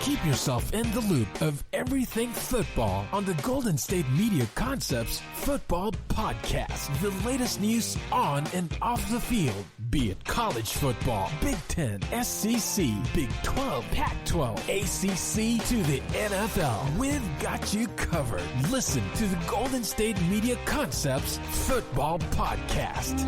Keep yourself in the loop of everything football on the Golden State Media Concepts Football Podcast. The latest news on and off the field, be it college football, Big Ten, SEC, Big 12, Pac-12, ACC to the NFL. We've got you covered. Listen to the Golden State Media Concepts Football Podcast.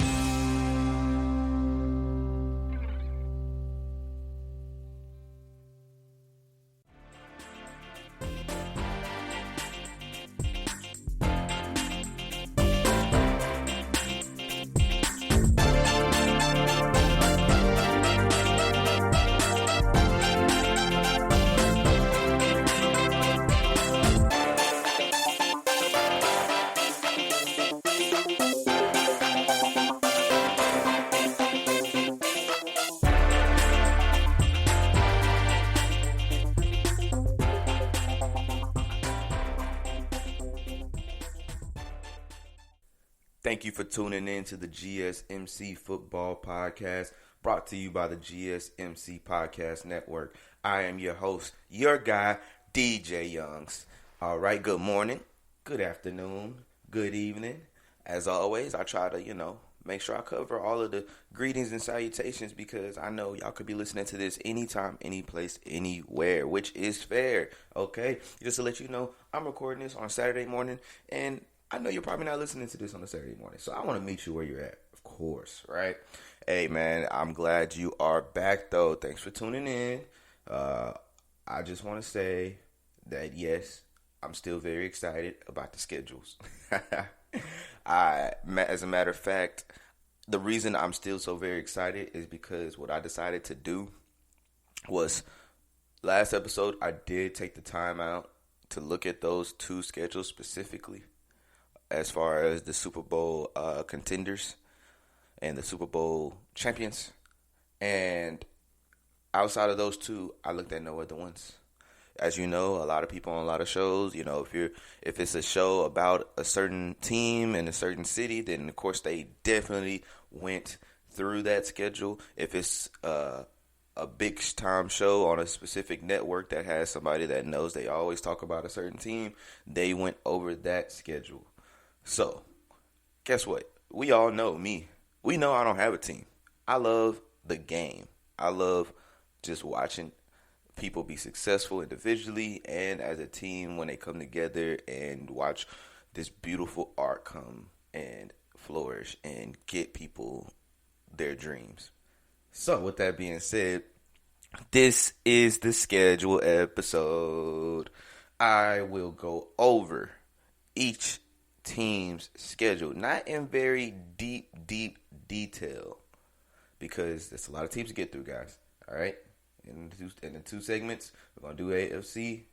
Thank you for tuning in to the GSMC Football Podcast, brought to you by the GSMC Podcast Network. I am your host, your guy, DJ Youngs. All right, good morning, good afternoon, good evening. As always, I try to, make sure I cover all of the greetings and salutations because I know y'all could be listening to this anytime, any place, anywhere, which is fair, okay? Just to let you know, I'm recording this on Saturday morning, and I know you're probably not listening to this on a Saturday morning, so I want to meet you where you're at, of course, right? Hey, man, I'm glad you are back, though. Thanks for tuning in. I just want to say that, yes, I'm still very excited about the schedules. As a matter of fact, the reason I'm still so very excited is because what I decided to do was, last episode, I did take the time out to look at those two schedules specifically, as far as the Super Bowl contenders and the Super Bowl champions. And outside of those two, I looked at no other ones. As you know, a lot of people on a lot of shows, if it's a show about a certain team in a certain city, then of course they definitely went through that schedule. If it's a big time show on a specific network that has somebody that knows they always talk about a certain team, they went over that schedule. So, guess what? We all know me. We know I don't have a team. I love the game. I love just watching people be successful individually and as a team when they come together and watch this beautiful art come and flourish and get people their dreams. So, with that being said, this is the schedule episode. I will go over each team's schedule, not in very deep detail, because there's a lot of teams to get through, guys. All right, in the two segments, we're gonna do AFC,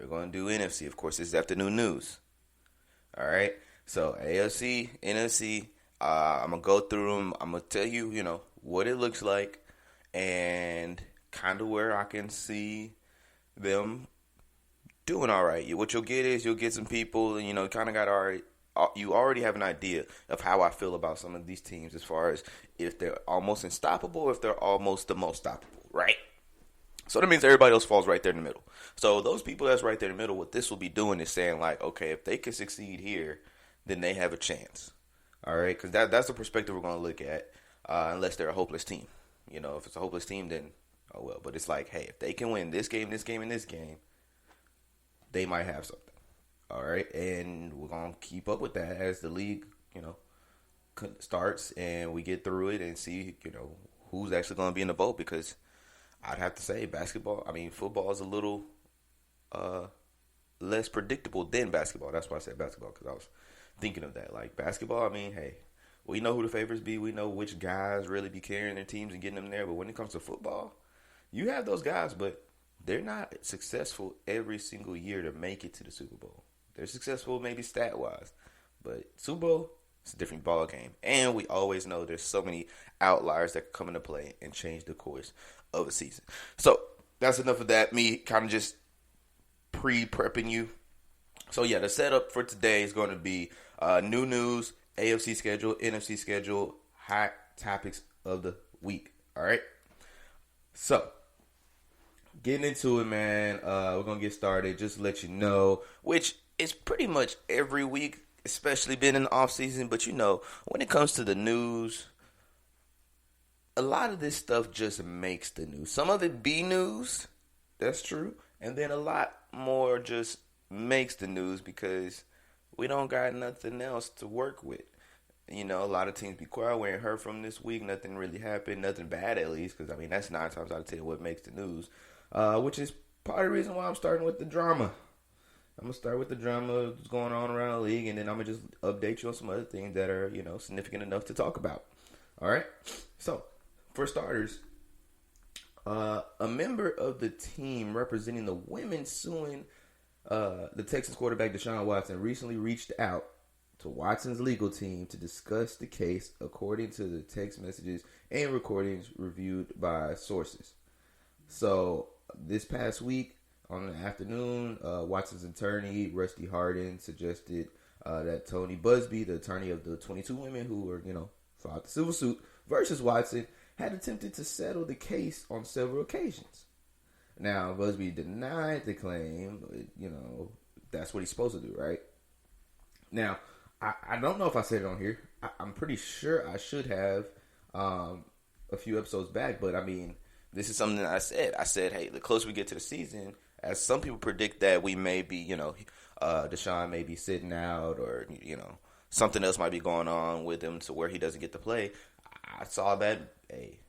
we're gonna do NFC. Of course, this is afternoon news. All right, so AFC, NFC, I'm gonna go through them. I'm gonna tell you, what it looks like and kind of where I can see them doing all right. What you'll get is you'll get some people, kind of got all right. You already have an idea of how I feel about some of these teams as far as if they're almost unstoppable or if they're almost the most stoppable, right? So that means everybody else falls right there in the middle. So those people that's right there in the middle, what this will be doing is saying like, okay, if they can succeed here, then they have a chance, all right? Because that's the perspective we're going to look at unless they're a hopeless team. If it's a hopeless team, then oh well. But it's like, hey, if they can win this game, this game, and this game, they might have something. All right, and we're going to keep up with that as the league, starts and we get through it and see, who's actually going to be in the boat, because I'd have to say football is a little less predictable than basketball. That's why I said basketball, because I was thinking of that. Like basketball, hey, we know who the favorites be. We know which guys really be carrying their teams and getting them there. But when it comes to football, you have those guys, but they're not successful every single year to make it to the Super Bowl. They're successful maybe stat-wise, but Super Bowl, it's a different ball game. And we always know there's so many outliers that come into play and change the course of a season. So that's enough of that. Me kind of just pre-prepping you. So yeah, the setup for today is going to be new news, AFC schedule, NFC schedule, hot topics of the week. All right. So Getting into it, man. We're gonna get started. Just to let you know, which is pretty much every week, especially being in the off season. But when it comes to the news, a lot of this stuff just makes the news. Some of it be news, that's true, and then a lot more just makes the news because we don't got nothing else to work with. A lot of teams be quiet. We ain't heard from this week. Nothing really happened. Nothing bad, at least, because that's 9 times out of 10 what makes the news. Which is part of the reason why I'm starting with the drama. I'm gonna start with the drama that's going on around the league, and then I'm gonna just update you on some other things that are significant enough to talk about. All right. So, for starters, a member of the team representing the women suing the Texans quarterback Deshaun Watson recently reached out to Watson's legal team to discuss the case, according to the text messages and recordings reviewed by sources. So, this past week, on the afternoon, Watson's attorney, Rusty Hardin, suggested that Tony Busby, the attorney of the 22 women who were, filed the civil suit versus Watson, had attempted to settle the case on several occasions. Now, Busby denied the claim. That's what he's supposed to do, right? Now, I don't know if I said it on here. I'm pretty sure I should have a few episodes back, but this is something that I said. I said, hey, the closer we get to the season, as some people predict that we may be, Deshaun may be sitting out or, something else might be going on with him to where he doesn't get to play. I saw that, hey,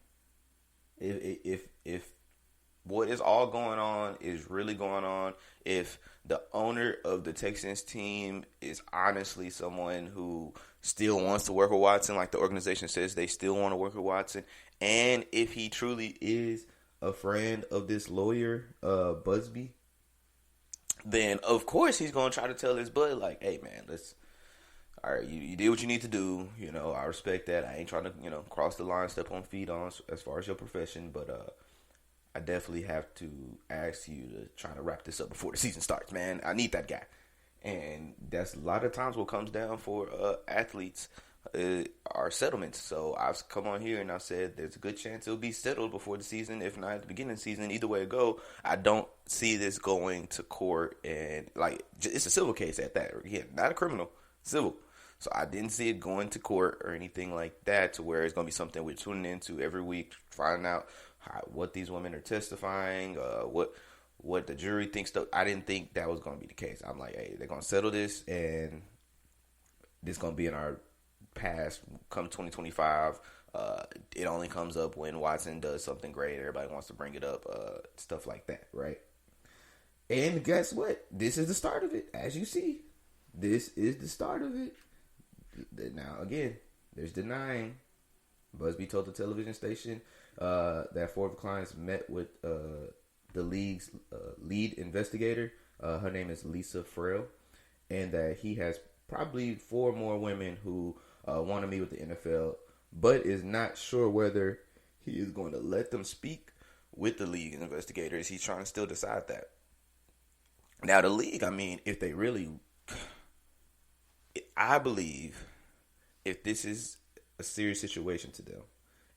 if what is all going on is really going on, if the owner of the Texans team is honestly someone who still wants to work with Watson, like the organization says they still want to work with Watson, and if he truly is a friend of this lawyer, Busby, then of course he's going to try to tell his bud, like, hey man, all right, you did what you need to do. I respect that. I ain't trying to, cross the line, step on feet on as far as your profession, but I definitely have to ask you to try to wrap this up before the season starts, man. I need that guy. And that's a lot of times what comes down for athletes are settlements. So I've come on here and I said there's a good chance it'll be settled before the season, if not at the beginning of the season. Either way it go, I don't see this going to court. And, it's a civil case at that. Yeah, not a criminal, civil. So I didn't see it going to court or anything like that to where it's going to be something we're tuning into every week, finding out what these women are testifying, what the jury thinks. I didn't think that was going to be the case. I'm like, hey, they're going to settle this, and this is going to be in our past come 2025. It only comes up when Watson does something great. Everybody wants to bring it up, stuff like that, right? And guess what? This is the start of it, as you see. This is the start of it. Now, again, there's denying. Busby told the television station that 4 of the clients met with the league's lead investigator. Her name is Lisa Frail. And that he has probably 4 more women who want to meet with the NFL, but is not sure whether he is going to let them speak with the league investigators. He's trying to still decide that. Now, the league, if they really... I believe if this is a serious situation to them,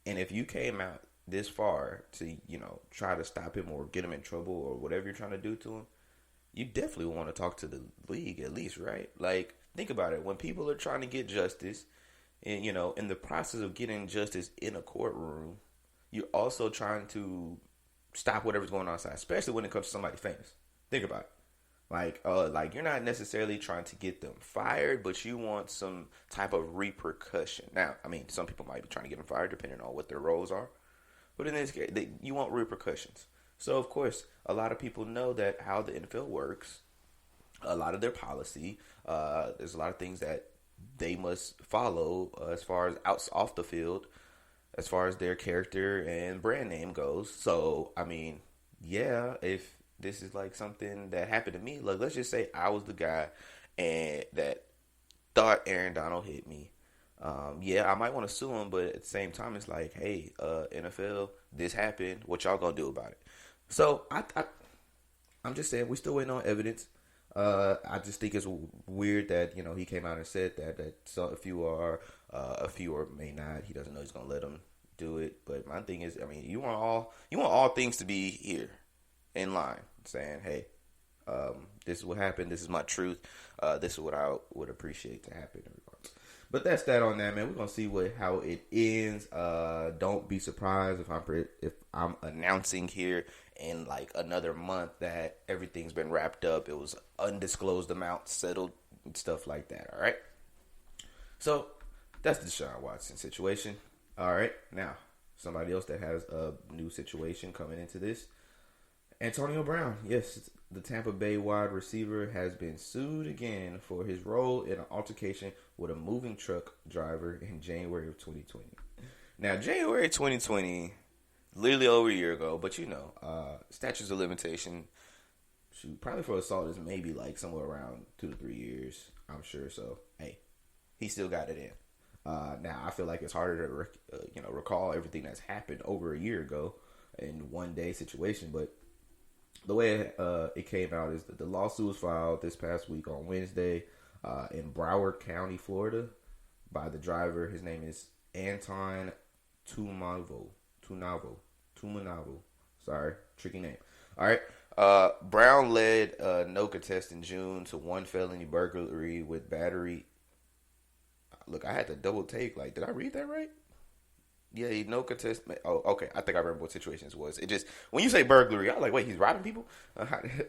and if you came out this far to, try to stop him or get him in trouble or whatever you're trying to do to him, you definitely want to talk to the league at least, right? Like, think about it. When people are trying to get justice, and, in the process of getting justice in a courtroom, you're also trying to stop whatever's going on outside, especially when it comes to somebody famous. Think about it. Like you're not necessarily trying to get them fired, but you want some type of repercussion. Now, some people might be trying to get them fired depending on what their roles are. But in this case, you want repercussions. So, of course, a lot of people know that how the NFL works, a lot of their policy, there's a lot of things that they must follow as far as off the field, as far as their character and brand name goes. So, yeah, if this is like something that happened to me, like let's just say I was the guy and that thought Aaron Donald hit me. Yeah, I might want to sue him, but at the same time, it's like, hey, NFL, this happened. What y'all gonna do about it? So I'm just saying, we still waiting on evidence. I just think it's weird that he came out and said that a few are, may not. He doesn't know he's gonna let them do it. But my thing is, you want all things to be here. in line saying, hey, this is what happened. This is my truth. This is what I would appreciate to happen. But that's that on that, man. We're gonna see how it ends. Don't be surprised if I'm announcing here in like another month that everything's been wrapped up. It was undisclosed amount settled and stuff like that. All right. So that's the Deshaun Watson situation. All right. Now somebody else that has a new situation coming into this. Antonio Brown, yes, the Tampa Bay wide receiver has been sued again for his role in an altercation with a moving truck driver in January of 2020. Now, January 2020, literally over a year ago, but statutes of limitation, probably for assault is maybe like somewhere around 2 to 3 years, I'm sure. So, hey, he still got it in. Now, I feel like it's harder to recall everything that's happened over a year ago in one day situation, but the way it came out is that the lawsuit was filed this past week on Wednesday in Broward County, Florida, by the driver. His name is Anton Tumanavo. Sorry, tricky name. All right. Brown led no contest in June to one felony burglary with battery. Look, I had to double take. Like, did I read that right? Yeah, no contest. Oh, okay. I think I remember what situation this was. It just, when you say burglary, I was like, wait, he's robbing people?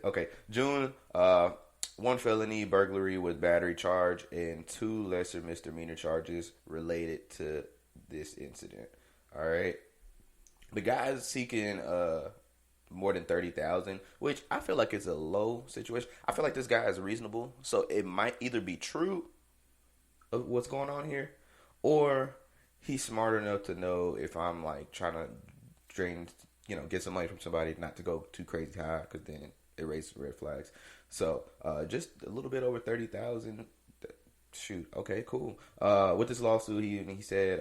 Okay. June, one felony burglary with battery charge and 2 lesser misdemeanor charges related to this incident. All right. The guy's seeking more than $30,000, which I feel like is a low situation. I feel like this guy is reasonable, so it might either be true of what's going on here, or he's smart enough to know if I'm like trying to get some money from somebody, not to go too crazy high, because then it raises red flags. So just a little bit over 30,000. Shoot, okay, cool. With this lawsuit, he said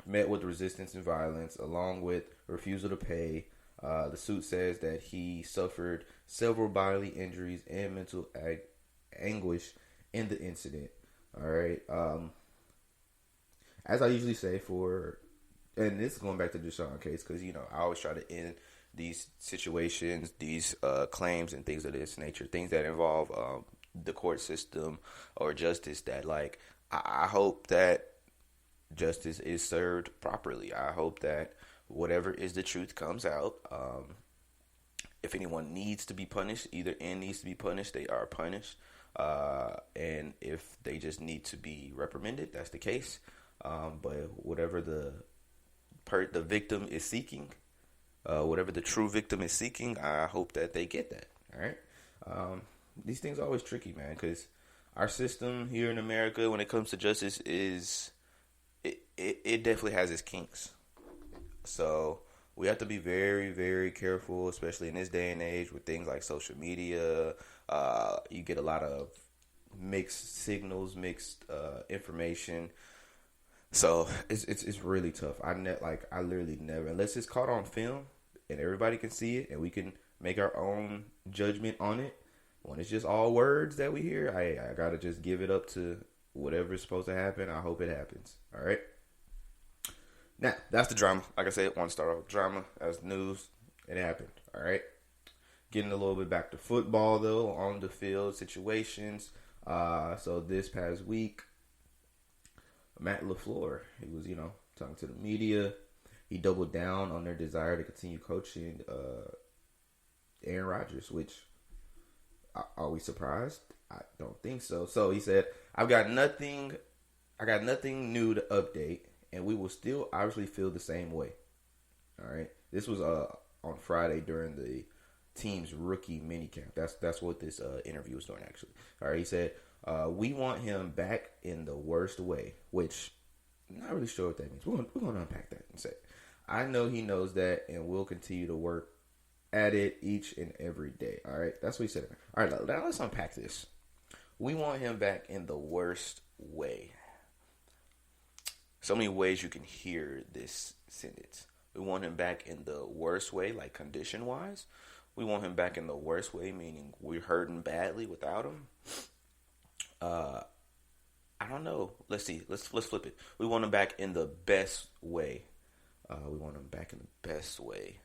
met with resistance and violence, along with refusal to pay. The suit says that he suffered several bodily injuries and mental anguish in the incident. All right. As I usually say and this is going back to the Deshaun case, because, I always try to end these situations, these claims and things of this nature, things that involve the court system or justice, that, like, I hope that justice is served properly. I hope that whatever is the truth comes out. If anyone needs to be punished, either end needs to be punished, they are punished. And if they just need to be reprimanded, that's the case. But whatever the victim is seeking, whatever the true victim is seeking, I hope that they get that. All right. These things are always tricky, man, because our system here in America, when it comes to justice, it definitely has its kinks. So we have to be very, very careful, especially in this day and age with things like social media. You get a lot of mixed signals, mixed information. So it's really tough. I literally never, unless it's caught on film and everybody can see it and we can make our own judgment on it. When it's just all words that we hear, I gotta just give it up to whatever is supposed to happen. I hope it happens. All right. Now that's the drama. Like I said, want to start off with drama. That's news. It happened. All right. Getting a little bit back to football though, on the field situations. So this past week, Matt LaFleur, he was, talking to the media. He doubled down on their desire to continue coaching Aaron Rodgers, which, are we surprised? I don't think so. So he said, I got nothing new to update, and we will still obviously feel the same way. All right. This was on Friday during the team's rookie minicamp. That's what this interview was doing, actually. All right. He said, we want him back in the worst way, which I'm not really sure what that means. We're going to unpack that and say, I know he knows that, and we'll continue to work at it each and every day. All right. That's what he said. All right. Now let's unpack this. We want him back in the worst way. So many ways you can hear this sentence. We want him back in the worst way, like condition-wise. We want him back in the worst way, meaning we're hurting badly without him. I don't know. Let's see. Let's flip it. We want him back in the best way. We want him back in the best way.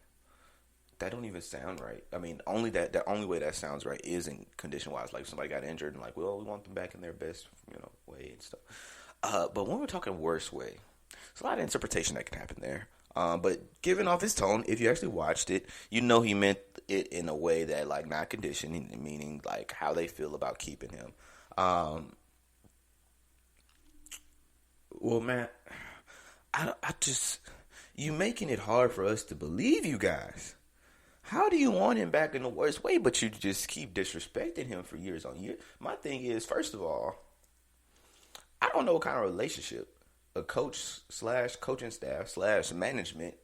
that don't even sound right. I mean, only the only way that sounds right is in condition wise, like if somebody got injured and like, well, we want them back in their best, way and stuff. But when we're talking worst way, there's a lot of interpretation that can happen there. But given off his tone, if you actually watched it, he meant it in a way that like not conditioning, meaning like how they feel about keeping him. Well, Matt, I just you making it hard for us to believe you guys. How do you want him back in the worst way, but you just keep disrespecting him for years on years? My thing is, first of all, I don't know what kind of relationship a coach / coaching staff / management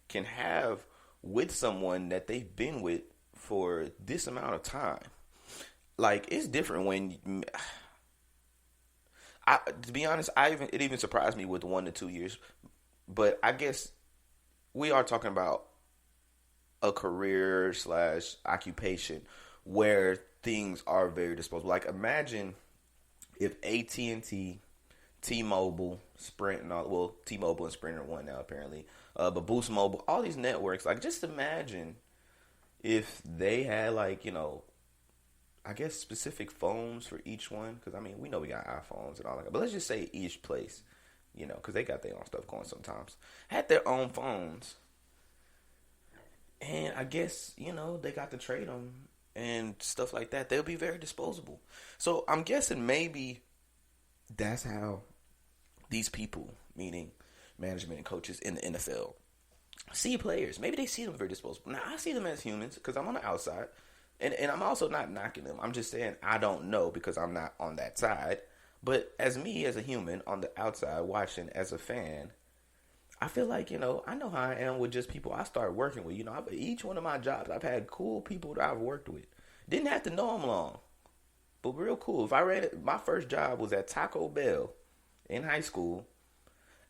can have with someone that they've been with for this amount of time. Like, it's different when to be honest, it even surprised me with 1 to 2 years. But I guess we are talking about a career / occupation where things are very disposable. Like, imagine if AT&T, T-Mobile, Sprint, and all, well, T-Mobile and Sprint are one now apparently, but Boost Mobile, all these networks, like, just imagine if they had, like, I guess specific phones for each one, because I mean, we know we got iPhones and all that, but let's just say each place, because they got their own stuff going sometimes, had their own phones, and I guess, they got to trade them and stuff like that. They'll be very disposable. So I'm guessing maybe that's how these people, meaning management and coaches in the NFL, see players. Maybe they see them very disposable. Now, I see them as humans because I'm on the outside. And I'm also not knocking them. I'm just saying I don't know because I'm not on that side. But as me, as a human, on the outside, watching as a fan, I feel like, I know how I am with just people I start working with. Each one of my jobs, I've had cool people that I've worked with. Didn't have to know them long, but real cool. If I read it, my first job was at Taco Bell in high school,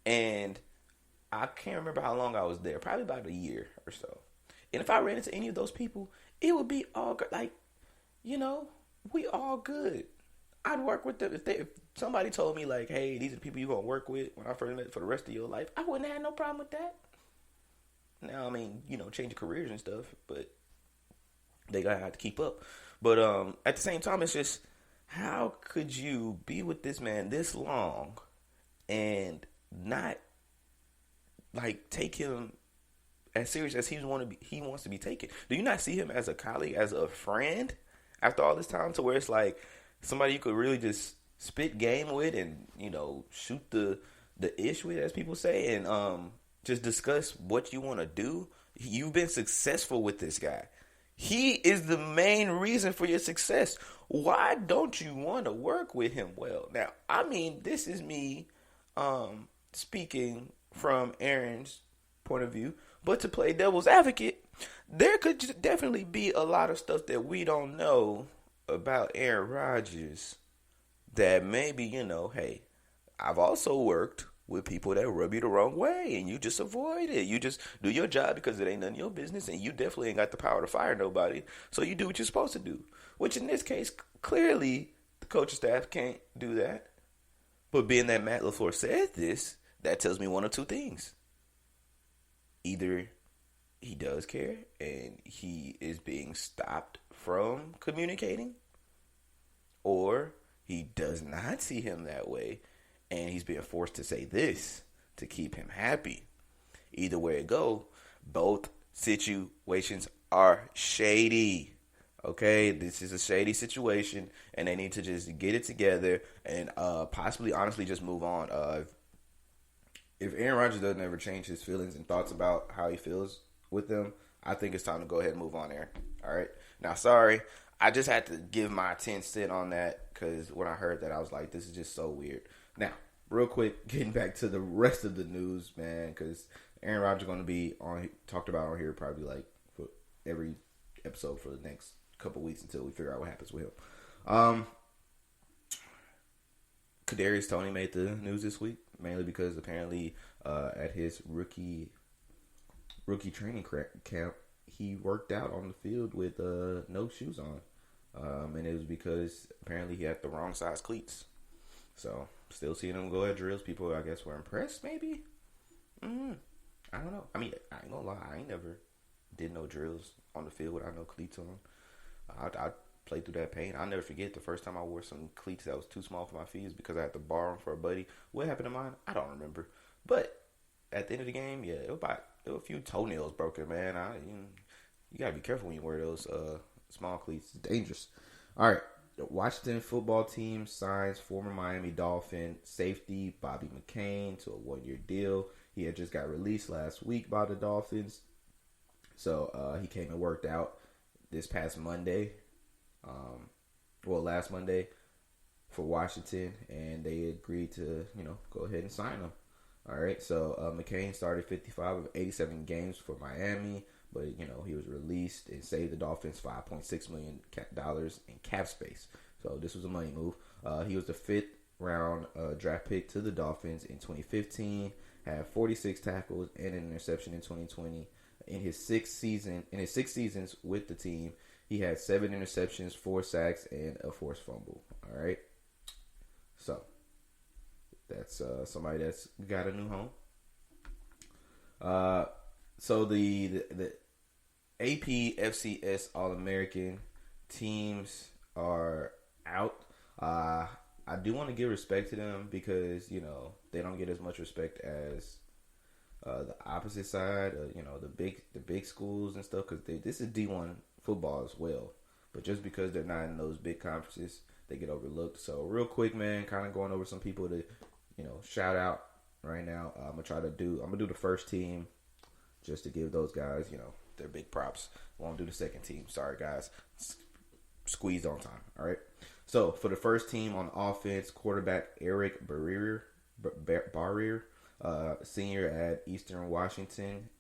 and I can't remember how long I was there, probably about a year or so. And if I ran into any of those people, it would be all good. Like, we all good. I'd work with them. If somebody told me, like, hey, these are the people you're going to work with when I first met for the rest of your life, I wouldn't have had no problem with that. Now, I mean, change careers and stuff, but they got to have to keep up. But at the same time, it's just, how could you be with this man this long and not, like, take him as serious as he wants to be taken? Do you not see him as a colleague, as a friend after all this time, to where it's like somebody you could really just spit game with and, shoot the ish with, as people say, and just discuss what you want to do? You've been successful with this guy. He is the main reason for your success. Why don't you want to work with him well? Now, I mean, this is me speaking from Aaron's point of view, but to play devil's advocate, there could definitely be a lot of stuff that we don't know about Aaron Rodgers that maybe, hey, I've also worked with people that rub you the wrong way, and you just avoid it. You just do your job because it ain't none of your business, and you definitely ain't got the power to fire nobody, so you do what you're supposed to do. Which in this case, clearly, the coaching staff can't do that. But being that Matt LaFleur said this, that tells me one of two things. Either he does care and he is being stopped from communicating, or he does not see him that way and he's being forced to say this to keep him happy. Either way it go, both situations are shady. Okay, this is a shady situation, and they need to just get it together and possibly, honestly, just move on. If Aaron Rodgers doesn't ever change his feelings and thoughts about how he feels with them, I think it's time to go ahead and move on, Aaron. All right. Now, sorry, I just had to give my 10 cents on that because when I heard that, I was like, this is just so weird. Now, real quick, getting back to the rest of the news, man, because Aaron Rodgers is going to be talked about on here probably like for every episode for the next couple weeks until we figure out what happens with him. Kadarius Toney made the news this week, mainly because apparently at his rookie training camp, he worked out on the field with no shoes on, and it was because apparently he had the wrong size cleats. So still seeing him go at drills. People, I guess, were impressed. Maybe. I don't know. I mean, I ain't gonna lie, I ain't never did no drills on the field without no cleats on. I played through that pain. I'll never forget the first time I wore some cleats that was too small for my feet is because I had to borrow them for a buddy. What happened to mine? I don't remember. But at the end of the game, yeah, there were a few toenails broken, man. You gotta be careful when you wear those small cleats. It's dangerous. All right. The Washington football team signs former Miami Dolphin safety Bobby McCain to a 1-year deal. He had just got released last week by the Dolphins. So he came and worked out this past Monday. Last Monday for Washington, and they agreed to, go ahead and sign him. All right. So McCain started 55 of 87 games for Miami. But, he was released and saved the Dolphins $5.6 million in cap space. So this was a money move. He was the 5th-round draft pick to the Dolphins in 2015, had 46 tackles and an interception in 2020. In his six seasons with the team, he had 7 interceptions, 4 sacks, and a forced fumble. All right. So that's somebody that's got a new home. So the AP FCS All-American teams are out. I do want to give respect to them because, they don't get as much respect as the opposite side, the big schools and stuff, because this is D1 football as well. But just because they're not in those big conferences, they get overlooked. So real quick, man, kind of going over some people to, shout out right now. I'm gonna do the first team just to give those guys, their big props. Won't do the second team. Sorry, guys. Squeezed on time. All right. So for the first team on offense, quarterback Eric Barrier, senior at Eastern Washington.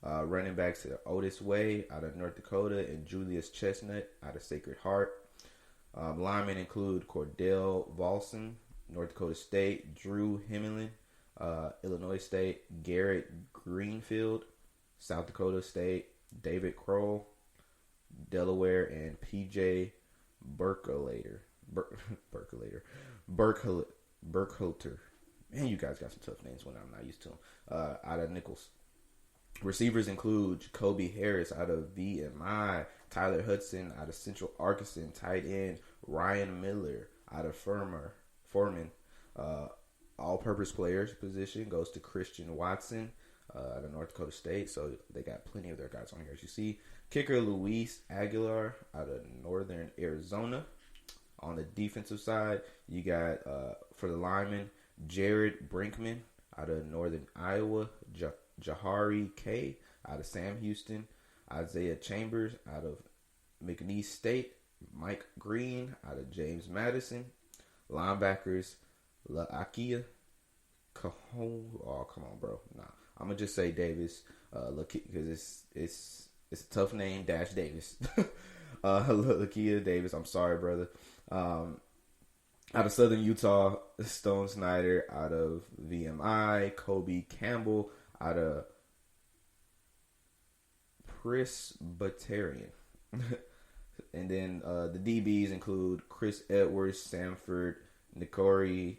Running backs Otis Way out of North Dakota and Julius Chestnut out of Sacred Heart. Linemen include Cordell Volson, North Dakota State, Drew Himmelin, Illinois State, Garrett Greenfield, South Dakota State, David Kroll, Delaware, and PJ Burkhalter. Man, you guys got some tough names when I'm not used to them. Out of Nichols. Receivers include Jacoby Harris out of VMI, Tyler Hudson out of Central Arkansas, tight end Ryan Miller out of Foreman. All-purpose players position goes to Christian Watson out of North Dakota State. So they got plenty of their guys on here, as you see. Kicker Luis Aguilar out of Northern Arizona. On the defensive side, you got, for the linemen, Jared Brinkman out of Northern Iowa. Jahari K out of Sam Houston. Isaiah Chambers out of McNeese State. Mike Green out of James Madison. Linebackers, Laakia Cajon. Oh, come on, bro. Nah, I'm gonna just say Davis. Because it's a tough name. Dash Davis. Lakia Davis. I'm sorry, brother. Out of Southern Utah, Stone Snyder out of VMI. Kobe Campbell out of Presbyterian. And then the DBs include Chris Edwards, Sanford, Nicorio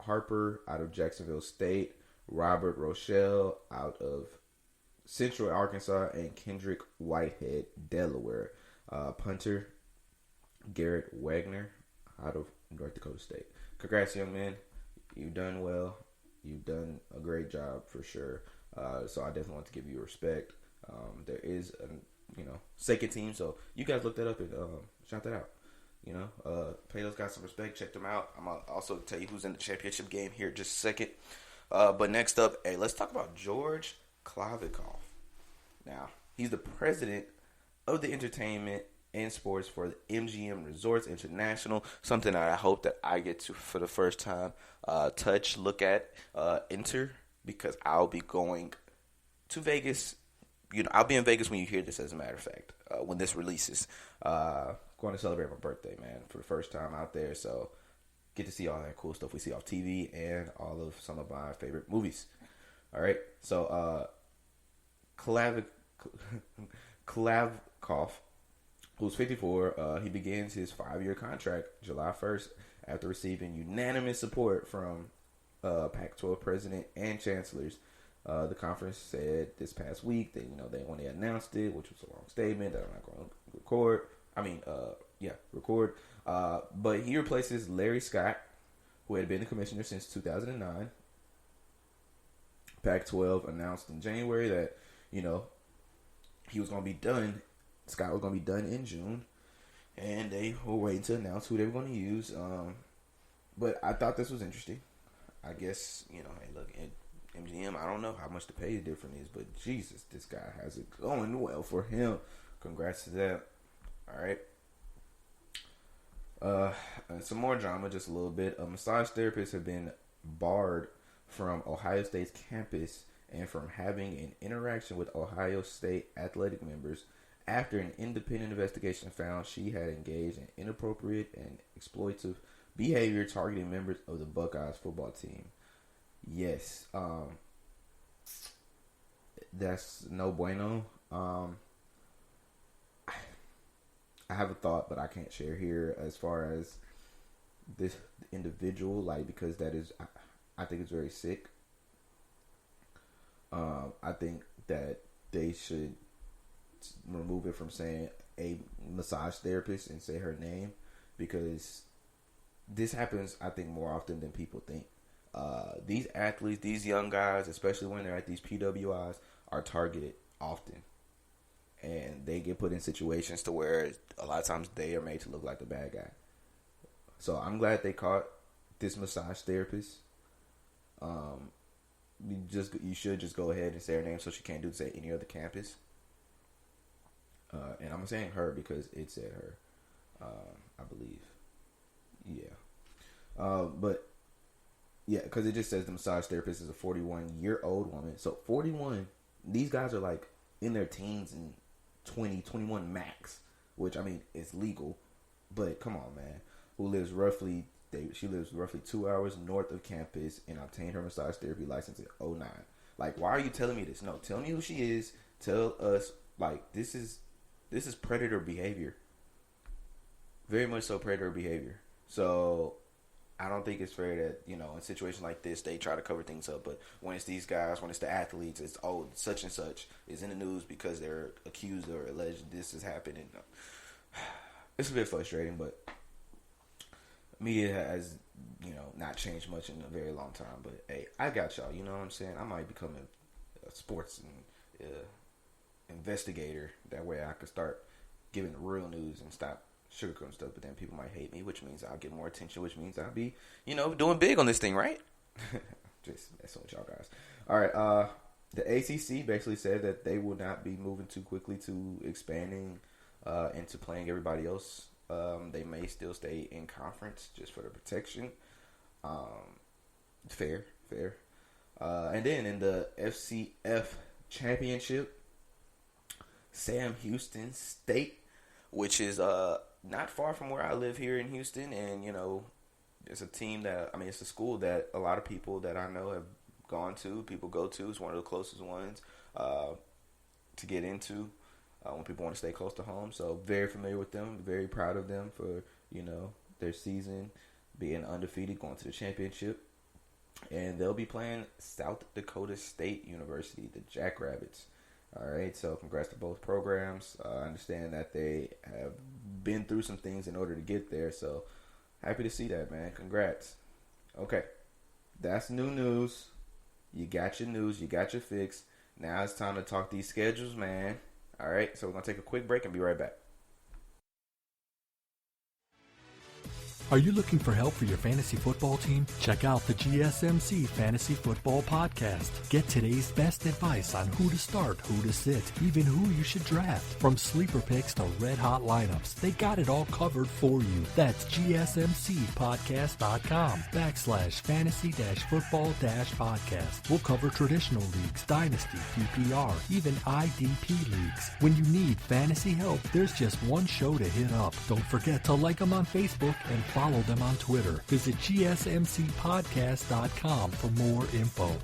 Harper out of Jacksonville State, Robert Rochelle out of Central Arkansas, and Kendrick Whitehead, Delaware. Punter Garrett Wagner out of North Dakota State. Congrats, young man. You've done well. You've done a great job for sure. So I definitely want to give you respect. There is a second team, so you guys look that up and shout that out. Pay those guys some respect. Check them out. I'm gonna also tell you who's in the championship game here in just a second. But next up, let's talk about George Klavikov. Now, he's the president of the entertainment and sports for the MGM Resorts International, something that I hope that I get to for the first time look at, enter, because I'll be going to Vegas. I'll be in Vegas when you hear this, as a matter of fact, when this releases. Going to celebrate my birthday, man, for the first time out there, so get to see all that cool stuff we see off TV and all of some of my favorite movies. All right, so Klavikov, who's 54, he begins his 5-year contract July 1st after receiving unanimous support from Pac-12 president and chancellors The conference said this past week that when they announced it, which was a long statement that I'm not going to record. Record. But he replaces Larry Scott, who had been the commissioner since 2009. Pac-12 announced in January that he was going to be done. Scott was going to be done in June, and they were waiting to announce who they were going to use. But I thought this was interesting. I guess hey, look, MGM. I don't know how much the pay difference is, but Jesus, this guy has it going well for him. Congrats to that. All right. Some more drama, just a little bit. Massage therapists have been barred from Ohio State's campus and from having an interaction with Ohio State athletic members after an independent investigation found she had engaged in inappropriate and exploitative behavior targeting members of the Buckeyes football team. Yes, that's no bueno. I have a thought, but I can't share here as far as this individual, because that is, I think it's very sick. I think that they should remove it from saying a massage therapist and say her name, because this happens, I think, more often than people think. These athletes, these young guys, especially when they're at these PWIs, are targeted often. And they get put in situations to where a lot of times they are made to look like the bad guy. So I'm glad they caught this massage therapist. You should just go ahead and say her name so she can't say any other campus. And I'm saying her because it said her, I believe. Yeah. Because it just says the massage therapist is a 41-year-old woman. So 41, these guys are in their teens and 20, 21 max, which it's legal, but come on, man. She lives roughly 2 hours north of campus and obtained her massage therapy license in 2009. Why are you telling me this? No, tell me who she is. Tell us, this is predator behavior. Very much so predator behavior. So I don't think it's fair that, in situations like this, they try to cover things up. But when it's these guys, when it's the athletes, it's, such and such is in the news because they're accused or alleged this has happened. And it's a bit frustrating, but media has, not changed much in a very long time. But, hey, I got y'all. You know what I'm saying? I might become a sports investigator. That way I could start giving the real news and stop sugarcoating stuff, but then people might hate me, which means I'll get more attention, which means I'll be, doing big on this thing, right? Just messing with y'all guys. All right, the ACC basically said that they will not be moving too quickly to expanding into playing everybody else. They may still stay in conference just for the protection. Fair. And then in the FCF championship, Sam Houston State, which is not far from where I live here in Houston, and it's a team that it's a school that a lot of people that I know have gone to. People go to. It's one of the closest ones to get into when people want to stay close to home. So very familiar with them. Very proud of them for their season being undefeated, going to the championship, and they'll be playing South Dakota State University, the Jackrabbits. All right, so congrats to both programs. I understand that they have been through some things in order to get there, so happy to see that, man. Congrats. Okay, that's new news. You got your news. You got your fix. Now it's time to talk these schedules, man. All right, so we're going to take a quick break and be right back. Are you looking for help for your fantasy football team? Check out the GSMC Fantasy Football Podcast. Get today's best advice on who to start, who to sit, even who you should draft. From sleeper picks to red-hot lineups, they got it all covered for you. That's gsmcpodcast.com/fantasy-football-podcast. We'll cover traditional leagues, dynasty, PPR, even IDP leagues. When you need fantasy help, there's just one show to hit up. Don't forget to like them on Facebook and follow them on Twitter. Visit gsmcpodcast.com for more info.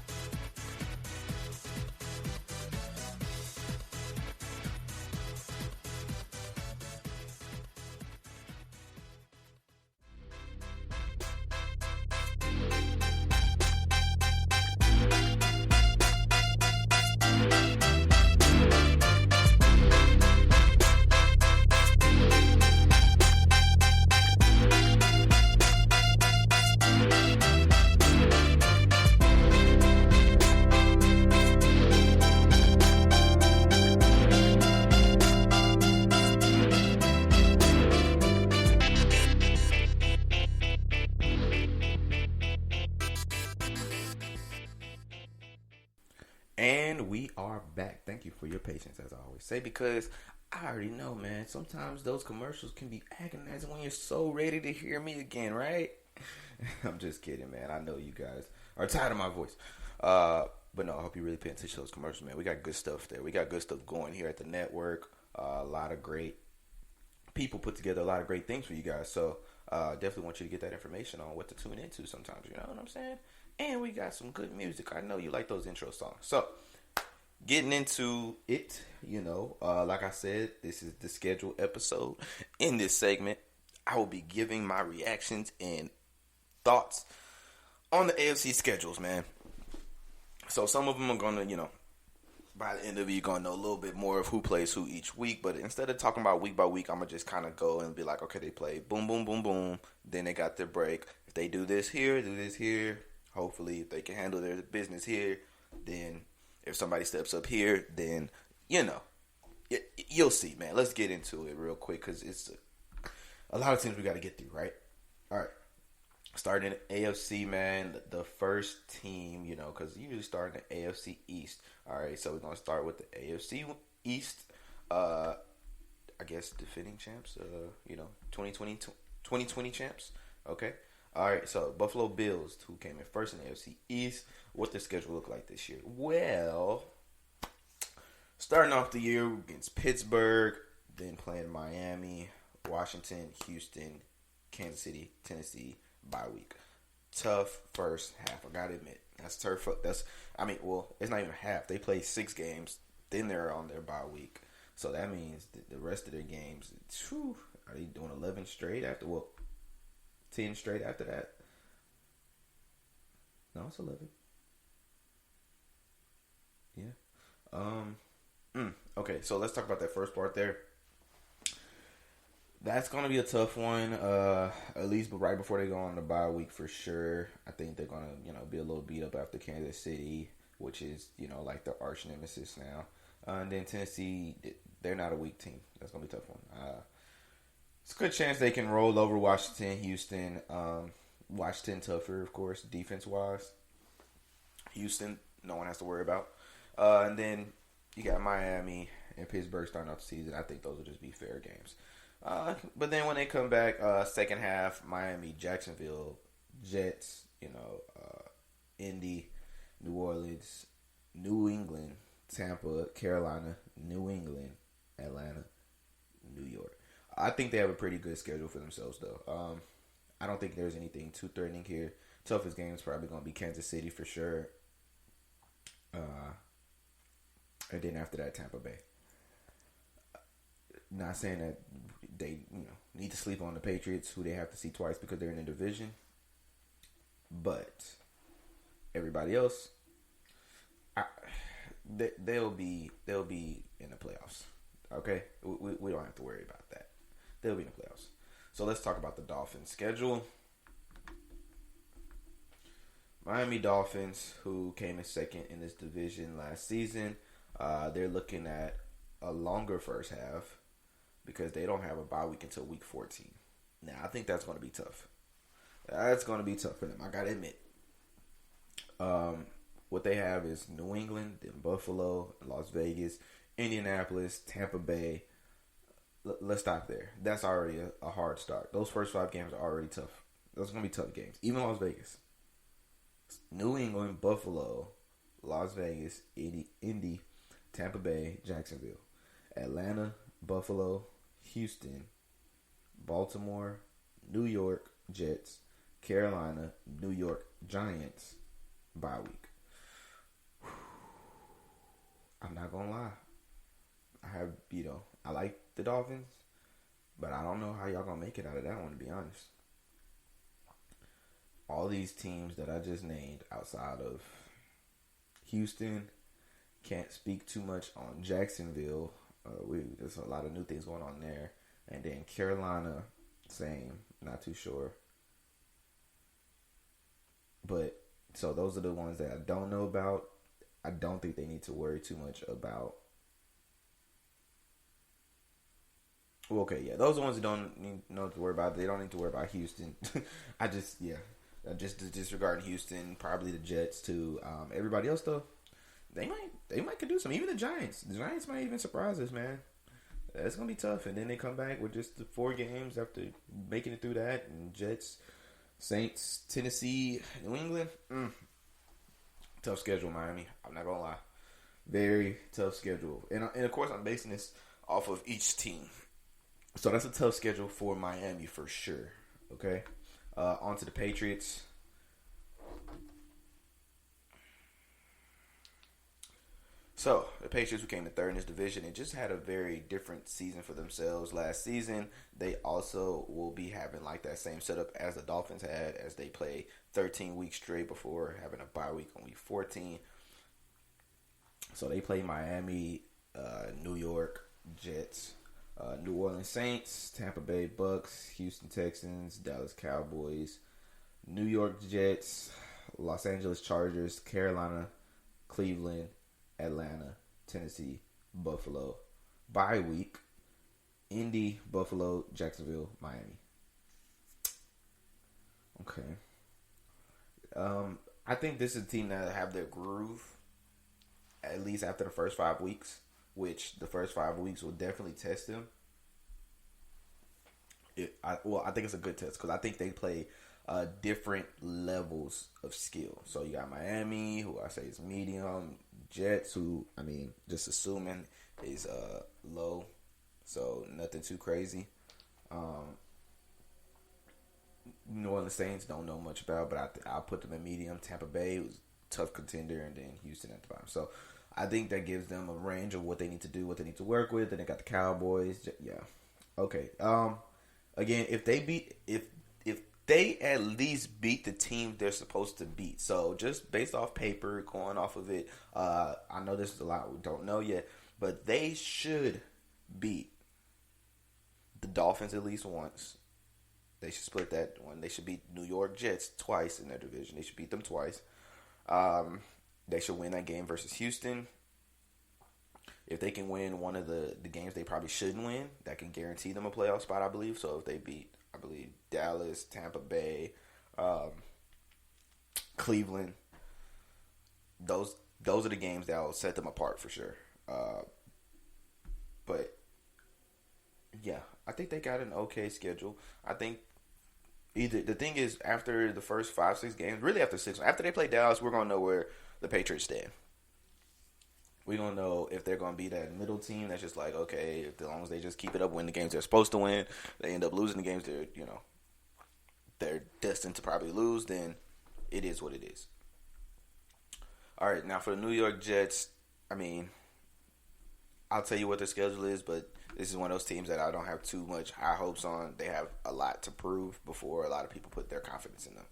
And we are back. Thank you for your patience, as I always say, because I already know, man, sometimes those commercials can be agonizing when you're so ready to hear me again, right? I'm just kidding, man. I know you guys are tired of my voice. But no, I hope you really pay attention to those commercials, man. We got good stuff there. We got good stuff going here at the network. A lot of great people put together a lot of great things for you guys. So definitely want you to get that information on what to tune into sometimes. You know what I'm saying? And we got some good music. I know you like those intro songs. So, getting into it, like I said, this is the scheduled episode. In this segment, I will be giving my reactions and thoughts on the AFC schedules, man. So, some of them are going to, by the end of it, you're going to know a little bit more of who plays who each week. But instead of talking about week by week, I'm going to just kind of go and be like, okay, they play boom, boom, boom, boom. Then they got their break. If they do this here. Hopefully, if they can handle their business here, then if somebody steps up here, then, you'll see, man. Let's get into it real quick because it's a lot of things we got to get through, right? All right. Starting in AFC, man, the first team, because you usually start in the AFC East. All right, so we're going to start with the AFC East, I guess defending champs, 2020 champs, okay? All right, so Buffalo Bills, who came in first in the AFC East, what their schedule look like this year? Well, starting off the year against Pittsburgh, then playing Miami, Washington, Houston, Kansas City, Tennessee, bye week. Tough first half, I gotta admit. That's tough. It's not even half. They play 6 games, then they're on their bye week. So that means the rest of their games, are they doing 11 straight after what? 10 straight after that? No, it's 11. Yeah. Okay, so let's talk about that first part there. That's going to be a tough one, at least right before they go on the bye week for sure. I think they're going to, be a little beat up after Kansas City, which is, like the arch nemesis now. And then Tennessee, they're not a weak team. That's going to be a tough one. It's a good chance they can roll over Washington, Houston. Washington tougher, of course, defense-wise. Houston, no one has to worry about. And then you got Miami and Pittsburgh starting off the season. I think those will just be fair games. But then when they come back, second half, Miami, Jacksonville, Jets, Indy, New Orleans, New England, Tampa, Carolina, New England, Atlanta, New York. I think they have a pretty good schedule for themselves, though. I don't think there's anything too threatening here. Toughest game is probably going to be Kansas City for sure. And then after that, Tampa Bay. Not saying that they need to sleep on the Patriots, who they have to see twice because they're in the division. But everybody else, they'll be in the playoffs. Okay, we don't have to worry about that. They'll be in the playoffs. So let's talk about the Dolphins' schedule. Miami Dolphins, who came in second in this division last season, they're looking at a longer first half because they don't have a bye week until week 14. Now, I think that's going to be tough. That's going to be tough for them, I got to admit. What they have is New England, then Buffalo, Las Vegas, Indianapolis, Tampa Bay. Let's stop there. That's already a hard start. Those first 5 games are already tough. Those are going to be tough games. Even Las Vegas. New England, Buffalo, Las Vegas, Indy, Tampa Bay, Jacksonville, Atlanta, Buffalo, Houston, Baltimore, New York, Jets, Carolina, New York, Giants, bye week. I'm not going to lie. I like the Dolphins, but I don't know how y'all going to make it out of that one, to be honest. All these teams that I just named outside of Houston, can't speak too much on Jacksonville. There's a lot of new things going on there. And then Carolina, same, not too sure. But, so those are the ones that I don't know about. I don't think they need to worry too much about. Well, okay, yeah, those are the ones that don't need to worry about. They don't need to worry about Houston. Just disregarding Houston, probably the Jets too. Everybody else though, they might could do something. Even the Giants might even surprise us, man. That's gonna be tough. And then they come back with just the 4 games after making it through that, and Jets, Saints, Tennessee, New England. Tough schedule, Miami. I'm not gonna lie, very tough schedule. And of course, I'm basing this off of each team. So that's a tough schedule for Miami for sure. Okay, on to the Patriots. So, the Patriots became the 3rd in this division and just had a very different season for themselves last season. They also will be having like that same setup as the Dolphins had, as they play 13 weeks straight before having a bye week on week 14. So, they play Miami, New York Jets, New Orleans Saints, Tampa Bay Bucks, Houston Texans, Dallas Cowboys, New York Jets, Los Angeles Chargers, Carolina, Cleveland, Atlanta, Tennessee, Buffalo. Bye week, Indy, Buffalo, Jacksonville, Miami. Okay. I think this is a team that have their groove, at least after the first 5 weeks, which the first 5 weeks will definitely test them. I think it's a good test because I think they play different levels of skill. So you got Miami, who I say is medium. Jets, who, I mean, just assuming is low, so nothing too crazy. New Orleans Saints don't know much about, but I'll put them in medium. Tampa Bay was a tough contender, and then Houston at the bottom. So I think that gives them a range of what they need to do, what they need to work with. Then they got the Cowboys. Yeah, okay. Again, if they at least beat the team they're supposed to beat. So just based off paper, going off of it, I know this is a lot we don't know yet, but they should beat the Dolphins at least once. They should split that one. They should beat New York Jets twice in their division. They should beat them twice. They should win that game versus Houston. If they can win one of the games they probably shouldn't win, that can guarantee them a playoff spot, I believe. So if they beat, I believe, Dallas, Tampa Bay, Cleveland, those are the games that will set them apart for sure. But yeah, I think they got an okay schedule. I think the thing is, after the first 5-6 games, really after 6, after they play Dallas, we're gonna know where the Patriots stand. We're going to know if they're going to be that middle team that's just like, okay, as long as they just keep it up, win the games they're supposed to win, they end up losing the games they're destined to probably lose, then it is what it is. All right, now for the New York Jets, I mean, I'll tell you what their schedule is, but this is one of those teams that I don't have too much high hopes on. They have a lot to prove before a lot of people put their confidence in them.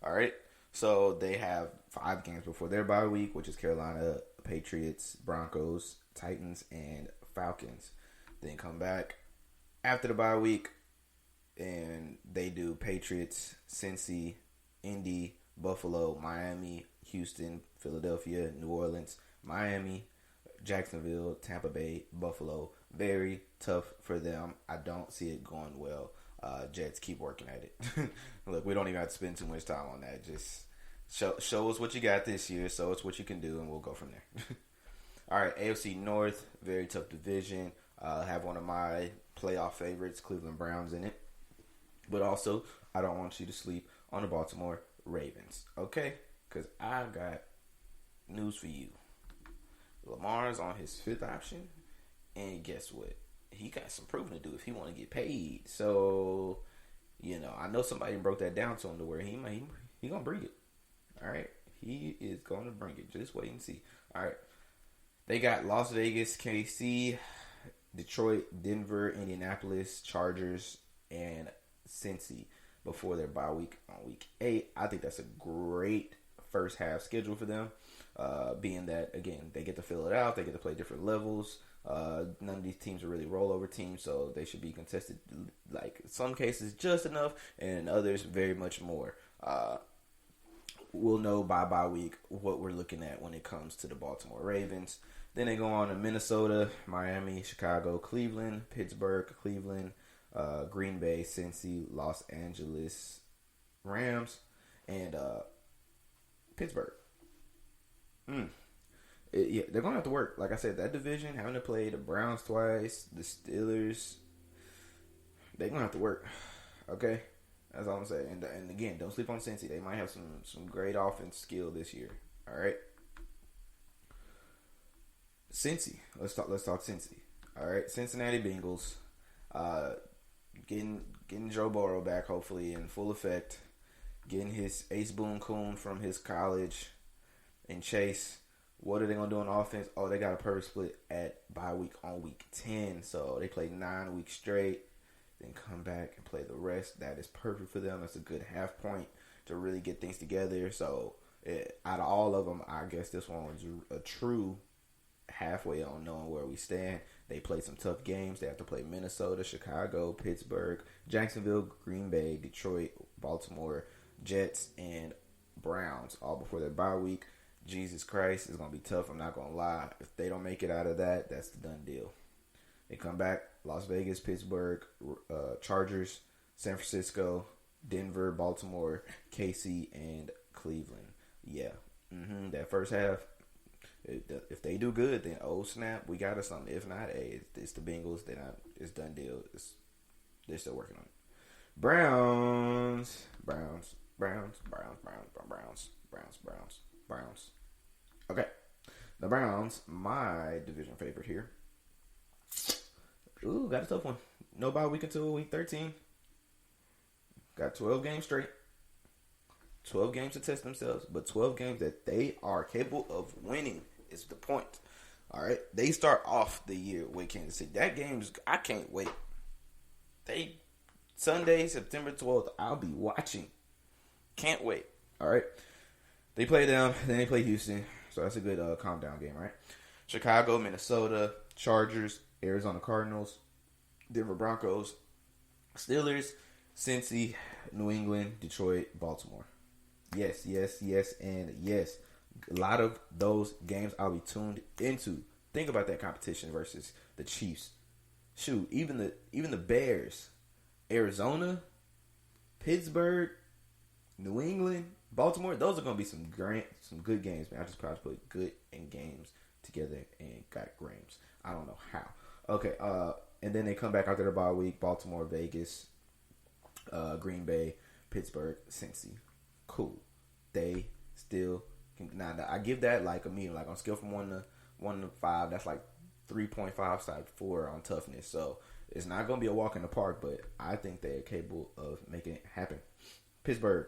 All right, so they have 5 games before their bye week, which is Carolina, Patriots, Broncos, Titans, and Falcons. Then come back after the bye week, and they do Patriots, Cincy, Indy, Buffalo, Miami, Houston, Philadelphia, New Orleans, Miami, Jacksonville, Tampa Bay, Buffalo. Very tough for them. I don't see it going well. Jets, keep working at it. Look, we don't even have to spend too much time on that. Just show us what you got this year, show us what you can do, and we'll go from there. All right, AFC North, very tough division. Have one of my playoff favorites, Cleveland Browns, in it. But also, I don't want you to sleep on the Baltimore Ravens, okay? Because I've got news for you. Lamar's on his 5th option, and guess what? He got some proving to do if he want to get paid. So, I know somebody broke that down to him to where he gonna bring it. All right, he is gonna bring it. Just wait and see. All right, they got Las Vegas, KC, Detroit, Denver, Indianapolis, Chargers, and Cincy before their bye week on week 8. I think that's a great first half schedule for them. Being that, again, they get to fill it out, they get to play different levels. None of these teams are really rollover teams, so they should be contested, like in some cases just enough, and in others very much more. We'll know by bye week what we're looking at when it comes to the Baltimore Ravens. Then they go on to Minnesota, Miami, Chicago, Cleveland, Pittsburgh, Cleveland, Green Bay, Cincy, Los Angeles Rams, and Pittsburgh. Yeah, they're gonna have to work. Like I said, that division, having to play the Browns twice, the Steelers, they're gonna have to work. Okay, that's all I'm saying. And again, don't sleep on Cincy. They might have some great offense skill this year. All right, Cincy. Let's talk Cincy. All right, Cincinnati Bengals, getting Joe Burrow back hopefully in full effect. Getting his Ace Boone Coon from his college and Chase. What are they going to do on offense? Oh, they got a perfect split at bye week on week 10. So they play 9 weeks straight, then come back and play the rest. That is perfect for them. That's a good half point to really get things together. So out of all of them, I guess this one was a true halfway on knowing where we stand. They play some tough games. They have to play Minnesota, Chicago, Pittsburgh, Jacksonville, Green Bay, Detroit, Baltimore, Jets, and Browns all before their bye week. Jesus Christ, it's going to be tough. I'm not going to lie. If they don't make it out of that, that's the done deal. They come back, Las Vegas, Pittsburgh, Chargers, San Francisco, Denver, Baltimore, KC, and Cleveland. Yeah. That first half, if they do good, then oh snap, we got us something. If not, hey, it's the Bengals. It's done deal. They're still working on it. Browns. Okay. The Browns, my division favorite here. Ooh, got a tough one. No bye week until week 13. Got 12 games straight. 12 games to test themselves, but 12 games that they are capable of winning is the point. All right. They start off the year with Kansas City. That game's, I can't wait. Sunday, September 12th, I'll be watching. Can't wait. All right. They play them, then they play Houston. So that's a good calm down game, right? Chicago, Minnesota, Chargers, Arizona Cardinals, Denver Broncos, Steelers, Cincy, New England, Detroit, Baltimore. Yes, and yes. A lot of those games I'll be tuned into. Think about that competition versus the Chiefs. Shoot, even the Bears, Arizona, Pittsburgh, New England, Baltimore. Those are going to be some good games, man. I just probably put good and games together and got games. I don't know how. Okay, and then they come back after the bye week. Baltimore, Vegas, Green Bay, Pittsburgh, Cincy. Cool. They still can. Now I give that like a medium, like on a scale from 1 to 5. That's like 3.5 side 4 on toughness. So it's not going to be a walk in the park, but I think they're capable of making it happen. Pittsburgh.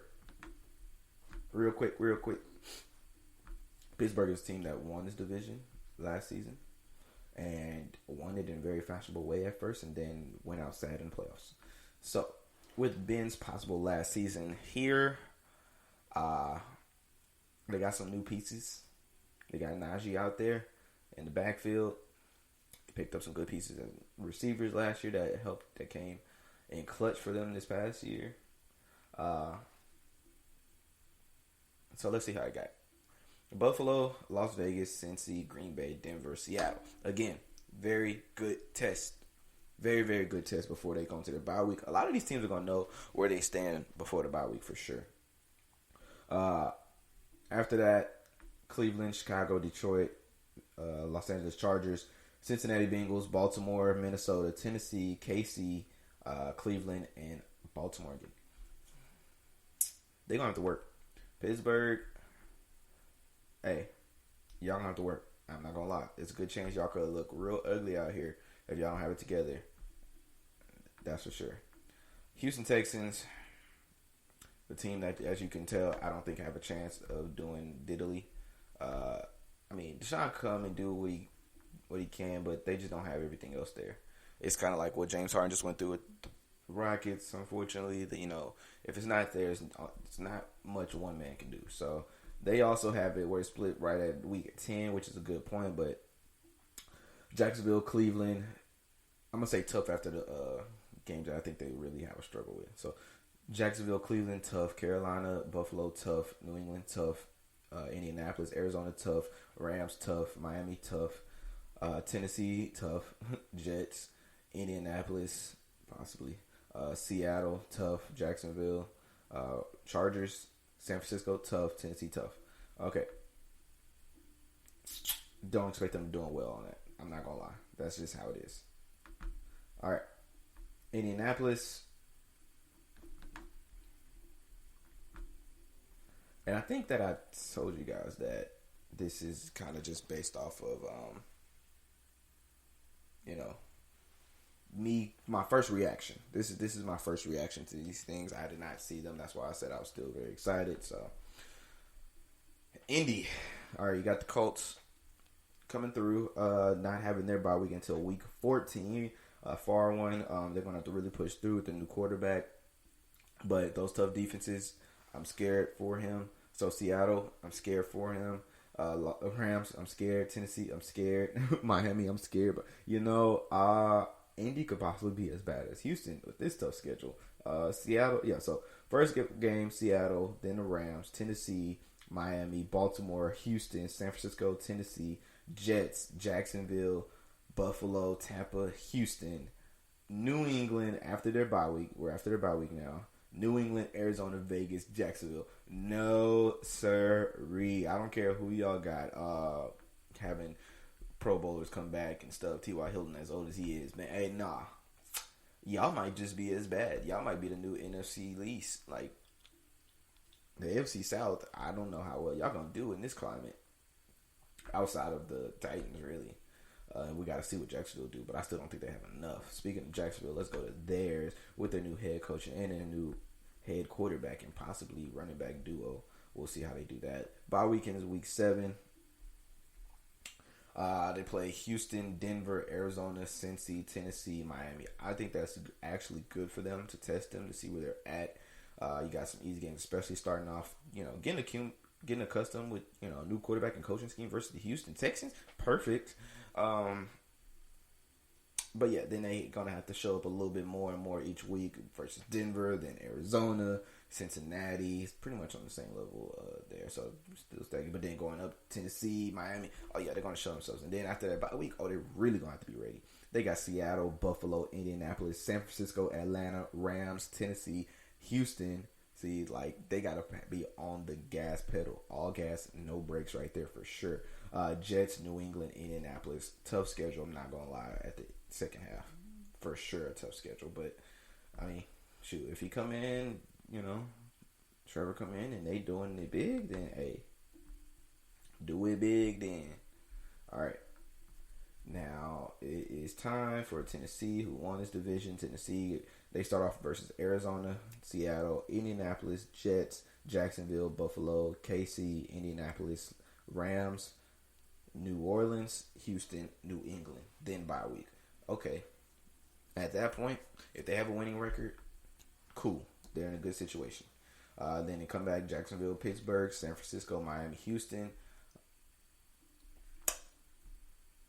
Real quick. Pittsburgh is a team that won this division last season and won it in a very fashionable way at first and then went out sad in the playoffs. So, with Ben's possible last season here, they got some new pieces. They got Najee out there in the backfield. Picked up some good pieces and receivers last year that came in clutch for them this past year. So let's see how I got. Buffalo, Las Vegas, Cincy, Green Bay, Denver, Seattle. Again, very good test. Very, very good test before they go into the bye week. A lot of these teams are going to know where they stand before the bye week for sure. After that, Cleveland, Chicago, Detroit, Los Angeles Chargers, Cincinnati Bengals, Baltimore, Minnesota, Tennessee, KC, Cleveland, and Baltimore again. They're going to have to work. Pittsburgh, hey, y'all going to have to work. I'm not going to lie. It's a good chance y'all could look real ugly out here if y'all don't have it together. That's for sure. Houston Texans, the team that, as you can tell, I don't think have a chance of doing diddly. I mean, Deshaun come and do what he can, but they just don't have everything else there. It's kind of like what James Harden just went through with the Rockets. Unfortunately, if it's not there, it's not much one man can do. So they also have it where it's split right at week 10, which is a good point. But Jacksonville, Cleveland, I'm gonna say tough after the games that I think they really have a struggle with. So Jacksonville, Cleveland, tough. Carolina, Buffalo, tough. New England, tough. Indianapolis, Arizona, tough. Rams, tough. Miami, tough. Tennessee, tough. Jets, Indianapolis, possibly. Seattle, tough. Jacksonville, Chargers, San Francisco, tough. Tennessee, tough. Okay. don't expect them doing well on that. I'm not gonna lie. That's just how it is. All right, Indianapolis, and I think that I told you guys that this is kind of just based off of my first reaction. This is my first reaction to these things. I did not see them. That's why I said I was still very excited. So, Indy. All right, you got the Colts coming through, not having their bye week until week 14. Far one. They're going to have to really push through with the new quarterback. But those tough defenses, I'm scared for him. So, Seattle, I'm scared for him. Rams, I'm scared. Tennessee, I'm scared. Miami, I'm scared. But, Indy could possibly be as bad as Houston with this tough schedule. Seattle, so first game, Seattle, then the Rams, Tennessee, Miami, Baltimore, Houston, San Francisco, Tennessee, Jets, Jacksonville, Buffalo, Tampa, Houston, New England after their bye week. We're after their bye week now. New England, Arizona, Vegas, Jacksonville. No, sirree. I don't care who y'all got. Having Pro Bowlers come back and stuff. T.Y. Hilton, as old as he is, man. Hey, nah. Y'all might just be as bad. Y'all might be the new NFC least. Like, the AFC South, I don't know how well y'all gonna do in this climate. Outside of the Titans, really. We got to see what Jacksonville do, but I still don't think they have enough. Speaking of Jacksonville, let's go to theirs with their new head coach and their new head quarterback and possibly running back duo. We'll see how they do that. Bye weekend is week 7. They play Houston, Denver, Arizona, Cincy, Tennessee, Miami. I think that's actually good for them to test them to see where they're at. You got some easy games, especially starting off, getting accustomed with, new quarterback and coaching scheme versus the Houston Texans. Perfect. But yeah, then they gonna have to show up a little bit more and more each week versus Denver, then Arizona, Cincinnati. It's pretty much on the same level there, so still stagnant. But then going up Tennessee, Miami. Oh yeah, they're gonna show themselves. And then after that bye week, they're really gonna have to be ready. They got Seattle, Buffalo, Indianapolis, San Francisco, Atlanta, Rams, Tennessee, Houston. See, like, they gotta be on the gas pedal, all gas, no brakes, right there for sure. Jets, New England, Indianapolis, tough schedule. I'm not gonna lie, at the second half, for sure, a tough schedule. But I mean, shoot, if he come in, Trevor come in and they doing it big, then hey, do it big then. All right, now it is time for Tennessee, who won this division. Tennessee, they start off versus Arizona, Seattle, Indianapolis, Jets, Jacksonville, Buffalo, KC, Indianapolis, Rams, New Orleans, Houston, New England. Then bye week. Okay. At that point, if they have a winning record, cool. They're in a good situation. Then they come back, Jacksonville, Pittsburgh, San Francisco, Miami, Houston.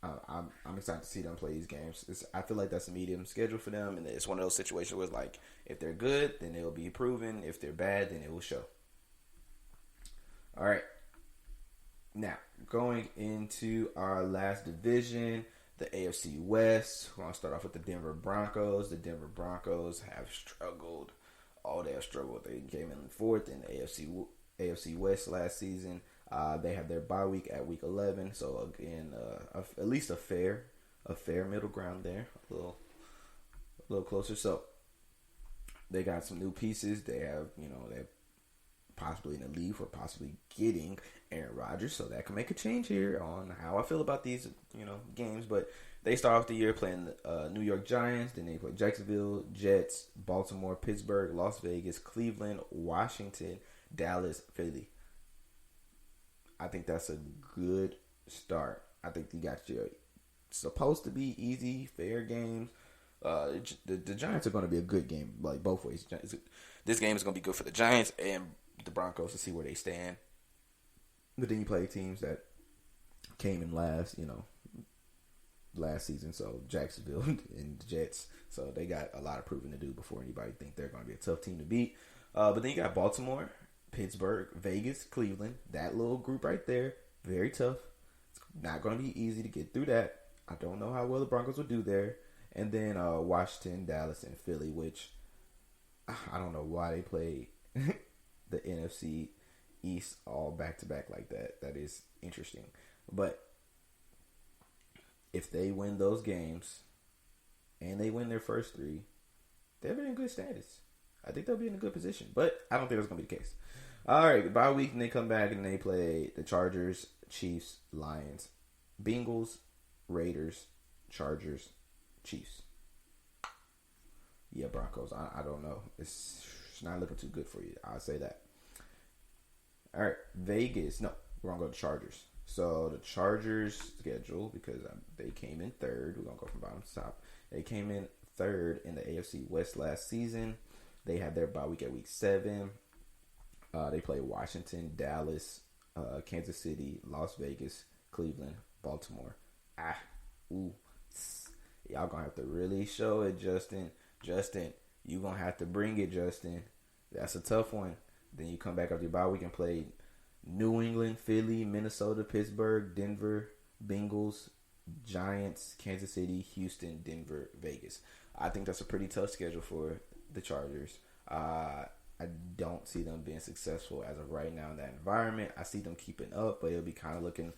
I'm excited to see them play these games. I feel like that's a medium schedule for them, and it's one of those situations where, like, if they're good, then they'll be proven. If they're bad, then it will show. All right. Now, going into our last division, the AFC West. We're going to start off with the Denver Broncos. The Denver Broncos have struggled. They have struggled. They came in 4th in the AFC West last season. They have their bye week at week 11. So, again, at least a fair middle ground there. A little closer. So, they got some new pieces. They have, they're possibly in the league for possibly getting Aaron Rodgers. So, that can make a change here on how I feel about these, games. But they start off the year playing the New York Giants. Then they play Jacksonville, Jets, Baltimore, Pittsburgh, Las Vegas, Cleveland, Washington, Dallas, Philly. I think that's a good start. I think you got your supposed to be easy, fair games. The Giants are going to be a good game, like both ways. This game is going to be good for the Giants and the Broncos to see where they stand. But then you play teams that came in last season. So Jacksonville and the Jets. So they got a lot of proving to do before anybody think they're going to be a tough team to beat. But then you got Baltimore, Pittsburgh, Vegas, Cleveland. That little group right there, very tough. It's not going to be easy to get through that. I don't know how well the Broncos will do there. And then Washington, Dallas, and Philly, which I don't know why they play the NFC East all back-to-back like that. That is interesting. But if they win those games and they win their first 3, they're in good status. I think they'll be in a good position, but I don't think that's going to be the case. All right, bye week, and they come back and they play the Chargers, Chiefs, Lions, Bengals, Raiders, Chargers, Chiefs. Yeah, Broncos. I don't know. It's not looking too good for you. I'll say that. All right, Vegas. No, we're going to go to Chargers. So the Chargers schedule, because they came in third. We're going to go from bottom to top. They came in third in the AFC West last season. They had their bye week at week 7. They play Washington, Dallas, Kansas City, Las Vegas, Cleveland, Baltimore. Y'all gonna have to really show it, Justin. Justin, you gonna have to bring it, Justin. That's a tough one. Then you come back after your bye week and play New England, Philly, Minnesota, Pittsburgh, Denver, Bengals, Giants, Kansas City, Houston, Denver, Vegas. I think that's a pretty tough schedule for the Chargers. I don't see them being successful as of right now in that environment. I see them keeping up, but it'll be kind of looking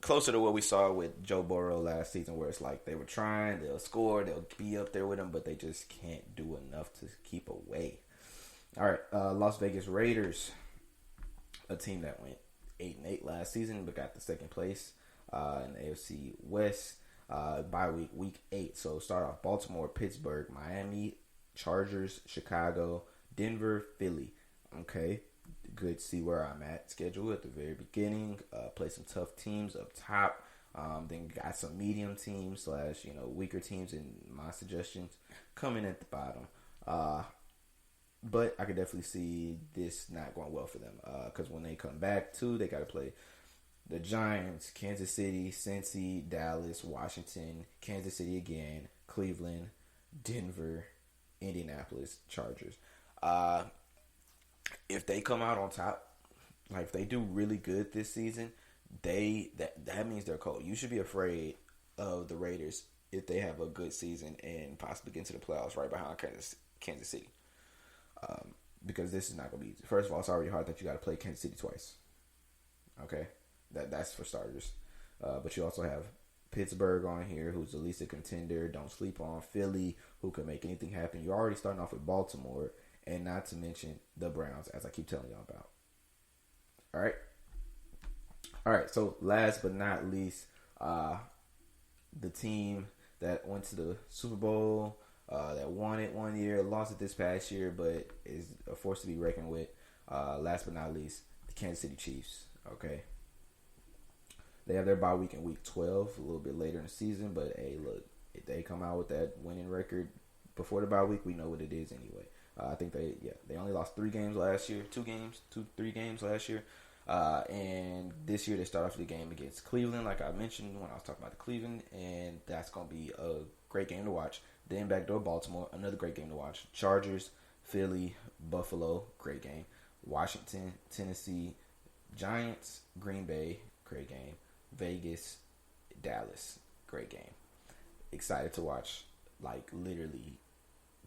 closer to what we saw with Joe Burrow last season, where it's like they were trying, they'll score, they'll be up there with them, but they just can't do enough to keep away. All right, Las Vegas Raiders, a team that went 8-8 last season, but got the second place in the AFC West. Bye week 8. So start off Baltimore, Pittsburgh, Miami, Chargers, Chicago, Denver, Philly. Okay, good to see where I'm at schedule at the very beginning. Play some tough teams up top. Then got some medium teams / weaker teams in my suggestions coming at the bottom. But I could definitely see this not going well for them because when they come back too, they got to play the Giants, Kansas City, Cincy, Dallas, Washington, Kansas City again, Cleveland, Denver, Indianapolis, Chargers. If they come out on top, like if they do really good this season, that means they're cold. You should be afraid of the Raiders if they have a good season and possibly get into the playoffs right behind Kansas City. Because this is not going to be easy. First of all, it's already hard that you got to play Kansas City twice. Okay, that's for starters. But you also have Pittsburgh on here, who's at least a contender. Don't sleep on Philly, who can make anything happen. You're already starting off with Baltimore, and not to mention the Browns, as I keep telling y'all about. All right. So last but not least, the team that went to the Super Bowl, that won it one year, lost it this past year, but is a force to be reckoned with. Last but not least, the Kansas City Chiefs. Okay. They have their bye week in week 12, a little bit later in the season. But, hey, look, if they come out with that winning record before the bye week, we know what it is anyway. I think they only lost 3 games last year. 3 games last year. And this year they start off the game against Cleveland, like I mentioned when I was talking about the Cleveland. And that's going to be a great game to watch. Then backdoor Baltimore, another great game to watch. Chargers, Philly, Buffalo, great game. Washington, Tennessee, Giants, Green Bay, great game. Vegas, Dallas, great game. Excited to watch, like, literally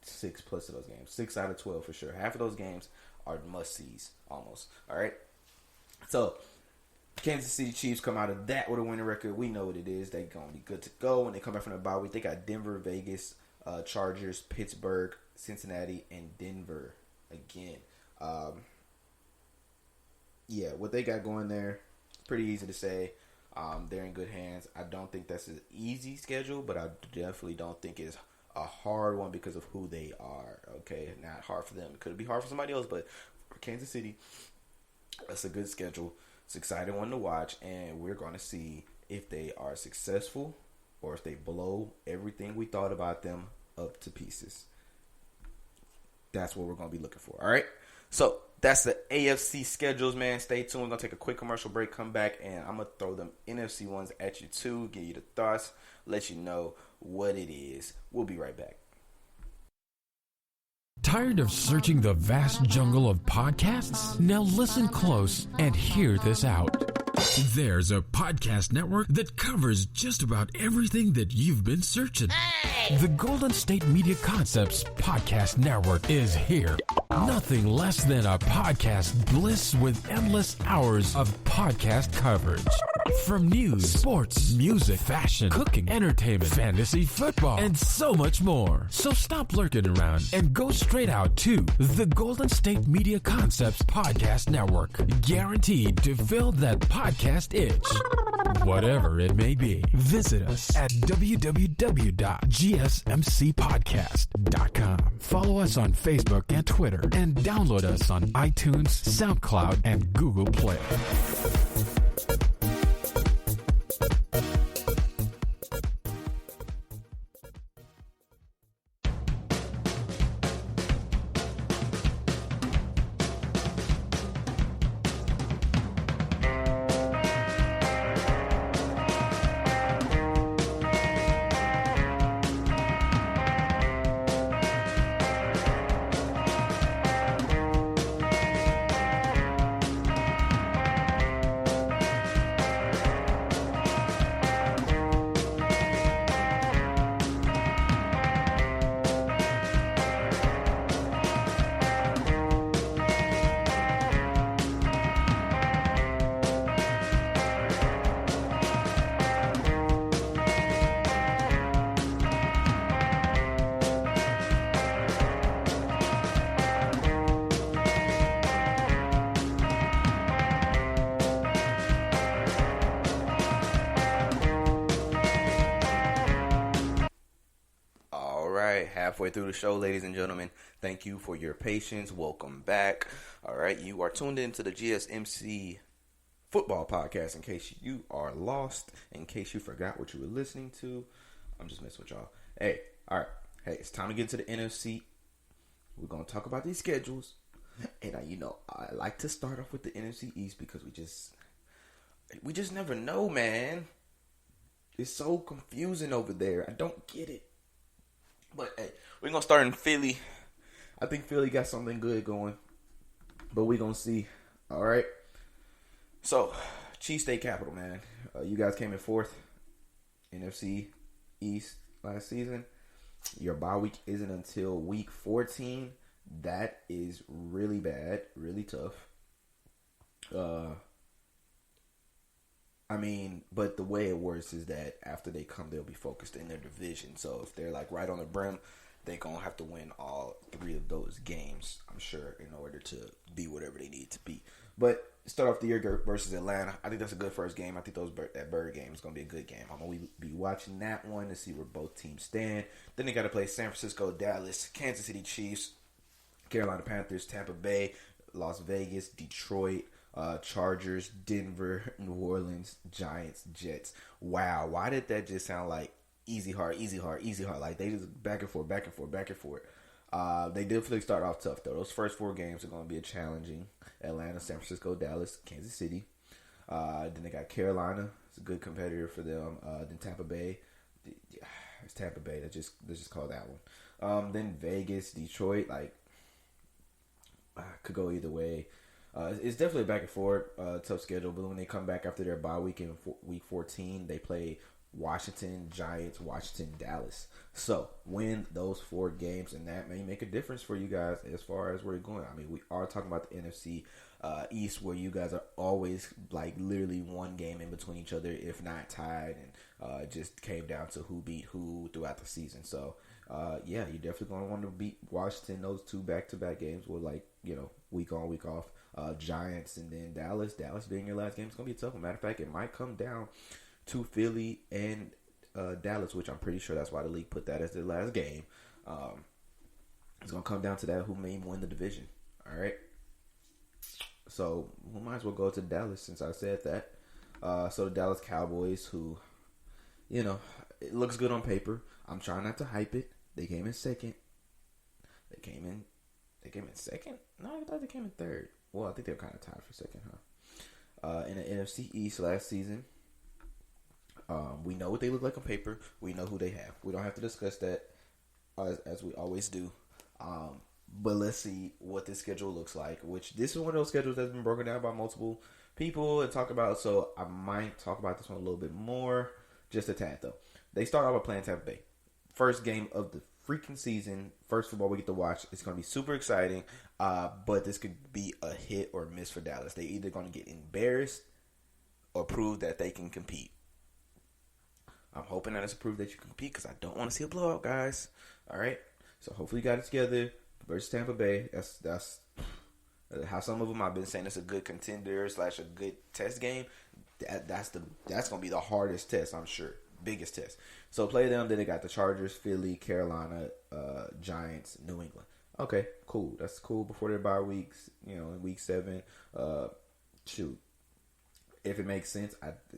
6+ of those games. 6 out of 12 for sure. Half of those games are must-sees, almost. All right? So, Kansas City Chiefs come out of that with a winning record. We know what it is. They're going to be good to go. When they come back from the bye week, they got Denver, Vegas, Chargers, Pittsburgh, Cincinnati, and Denver again. What they got going there, pretty easy to say. They're in good hands. I don't think that's an easy schedule, but I definitely don't think it's a hard one because of who they are. Okay, not hard for them. It could be hard for somebody else, but for Kansas City, that's a good schedule. It's an exciting one to watch, and we're going to see if they are successful or if they blow everything we thought about them up to pieces. That's what we're going to be looking for. All right, so that's the AFC schedules, man. Stay tuned. We're going to take a quick commercial break, come back, and I'm going to throw them NFC ones at you too, give you the thoughts, let you know what it is. We'll be right back. Tired of searching the vast jungle of podcasts? Now listen close and hear this out. There's a podcast network that covers just about everything that you've been searching. Hey! The Golden State Media Concepts Podcast Network is here. Nothing less than a podcast bliss with endless hours of podcast coverage. From news, sports, music, fashion, cooking, entertainment, fantasy football, and so much more. So stop lurking around and go straight out to the Golden State Media Concepts Podcast Network. Guaranteed to fill that podcast itch. Whatever it may be. Visit us at www.gsmcpodcast.com. Follow us on Facebook and Twitter, and download us on iTunes, SoundCloud, and Google Play. Halfway through the show, ladies and gentlemen, thank you for your patience. Welcome back. All right, you are tuned into the GSMC football podcast. In case you are lost, in case you forgot what you were listening to, I'm just messing with y'all. Hey, all right. Hey, it's time to get into the NFC. We're going to talk about these schedules. And, I like to start off with the NFC East because we just never know, man. It's so confusing over there. I don't get it. But, hey, we're going to start in Philly. I think Philly got something good going. But we're going to see. All right. So, Chiefs State Capital, man. You guys came in fourth. NFC East last season. Your bye week isn't until week 14. That is really bad. Really tough. But the way it works is that after they come, they'll be focused in their division. So if they're like right on the brim, they're going to have to win all 3 of those games, I'm sure, in order to be whatever they need to be. But start off the year versus Atlanta. I think that's a good first game. I think that Bird game is going to be a good game. I'm going to be watching that one to see where both teams stand. Then they got to play San Francisco, Dallas, Kansas City Chiefs, Carolina Panthers, Tampa Bay, Las Vegas, Detroit, Chargers, Denver, New Orleans, Giants, Jets. Wow, why did that just sound like easy, hard, easy, hard, easy, hard? Like they just back and forth, back and forth, back and forth. They definitely start off tough, though. Those first 4 games are going to be challenging. Atlanta, San Francisco, Dallas, Kansas City. Then they got Carolina. It's a good competitor for them. Then Tampa Bay. It's Tampa Bay. Let's just call that one. Then Vegas, Detroit. Could go either way. It's definitely a back and forth, tough schedule. But when they come back after their bye week in week 14, they play Washington, Giants, Washington, Dallas. So win those 4 games, and that may make a difference for you guys as far as where you're going. I mean, we are talking about the NFC East, where you guys are always like literally 1 game in between each other, if not tied, and it just came down to who beat who throughout the season. So you're definitely going to want to beat Washington. Those 2 back-to-back games were week on, week off. Giants and then Dallas. Dallas being your last game is going to be a tough one. Matter of fact, it might come down to Philly and Dallas, which I'm pretty sure that's why the league put that as their last game. It's going to come down to that, who may win the division. All right. So we might as well go to Dallas since I said that. So the Dallas Cowboys, who, it looks good on paper. I'm trying not to hype it. They came in second. They came in second? No, I thought they came in third. Well, I think they were kind of tied for second, in the NFC East last season. We know what they look like on paper. We know who they have. We don't have to discuss that as we always do. But let's see what this schedule looks like, which this is one of those schedules that's been broken down by multiple people and talk about. So I might talk about this one a little bit more, just a tad though. They start off by playing Tampa Bay. First game of the freaking season. First football we get to watch. It's going to be super exciting. But this could be a hit or miss for Dallas. They either going to get embarrassed or prove that they can compete. I'm hoping that it's a proof that you can compete because I don't want to see a blowout, guys. All right? So hopefully you got it together versus Tampa Bay. That's how some of them I've been saying it's a good contender / a good test game. That's going to be the hardest test, I'm sure. Biggest test. So play them. Then they got the Chargers, Philly, Carolina, Giants, New England. Okay, cool. That's cool before their bye weeks. In week 7. Shoot. If it makes sense,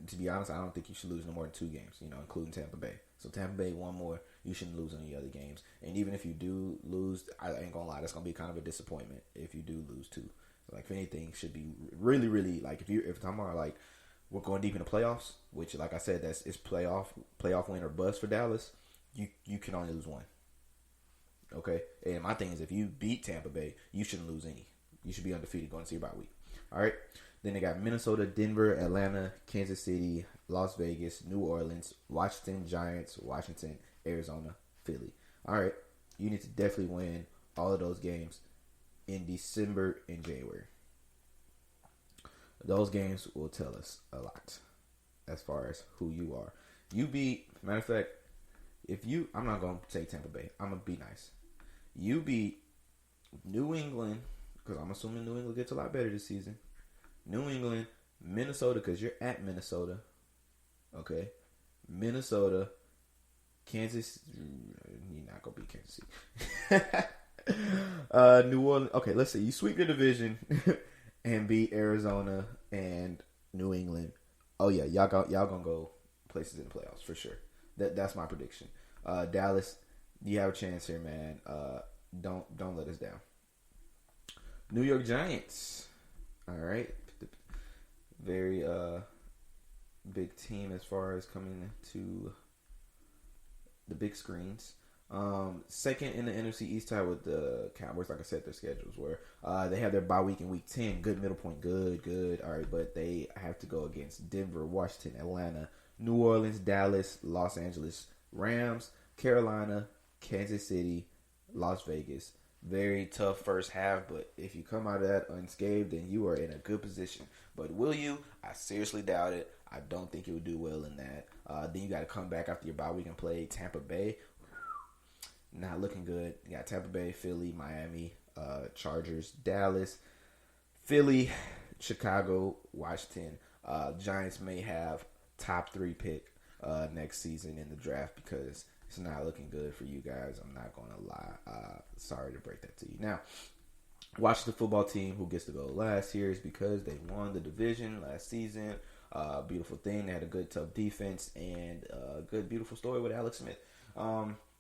to be honest, I don't think you should lose no more than 2 games, including Tampa Bay. So Tampa Bay, 1 more. You shouldn't lose any other games. And even if you do lose, I ain't going to lie, that's going to be kind of a disappointment if you do lose 2. Like, if anything, should be really, really, like, if talking about, like, we're going deep in the playoffs, which, like I said, it's playoff win or bust for Dallas, you can only lose 1. Okay? And my thing is, if you beat Tampa Bay, you shouldn't lose any. You should be undefeated going to your bye week. All right? Then they got Minnesota, Denver, Atlanta, Kansas City, Las Vegas, New Orleans, Washington, Giants, Washington, Arizona, Philly. All right. You need to definitely win all of those games in December and January. Those games will tell us a lot as far as who you are. Matter of fact, I'm not going to say Tampa Bay. I'm going to be nice. You beat New England, because I'm assuming New England gets a lot better this season. New England, Minnesota, because you're at Minnesota. Okay. Minnesota, Kansas. You're not going to beat Kansas City. New Orleans. Okay, let's say you sweep the division and beat Arizona and New England. Oh, yeah. Y'all going to go places in the playoffs for sure. That's my prediction. Dallas, you have a chance here, man. Don't let us down. New York Giants. All right. Very big team as far as coming to the big screens. Second in the NFC East tied with the Cowboys. Like I said, their schedules were they have their bye week in week 10. Good middle point. Good. All right, but they have to go against Denver, Washington, Atlanta, New Orleans, Dallas, Los Angeles, Rams, Carolina, Kansas City, Las Vegas. Very tough first half, but if you come out of that unscathed, then you are in a good position. But will you? I seriously doubt it. I don't think you'll do well in that. Then you got to come back after your bye week and play Tampa Bay. Not looking good. You got Tampa Bay, Philly, Miami, Chargers, Dallas, Philly, Chicago, Washington. Giants may have top 3 pick next season in the draft because it's not looking good for you guys. I'm not going to lie. Sorry to break that to you. Now, Washington football team, who gets to go last here is because they won the division last season. Beautiful thing. They had a good, tough defense and a good, beautiful story with Alex Smith.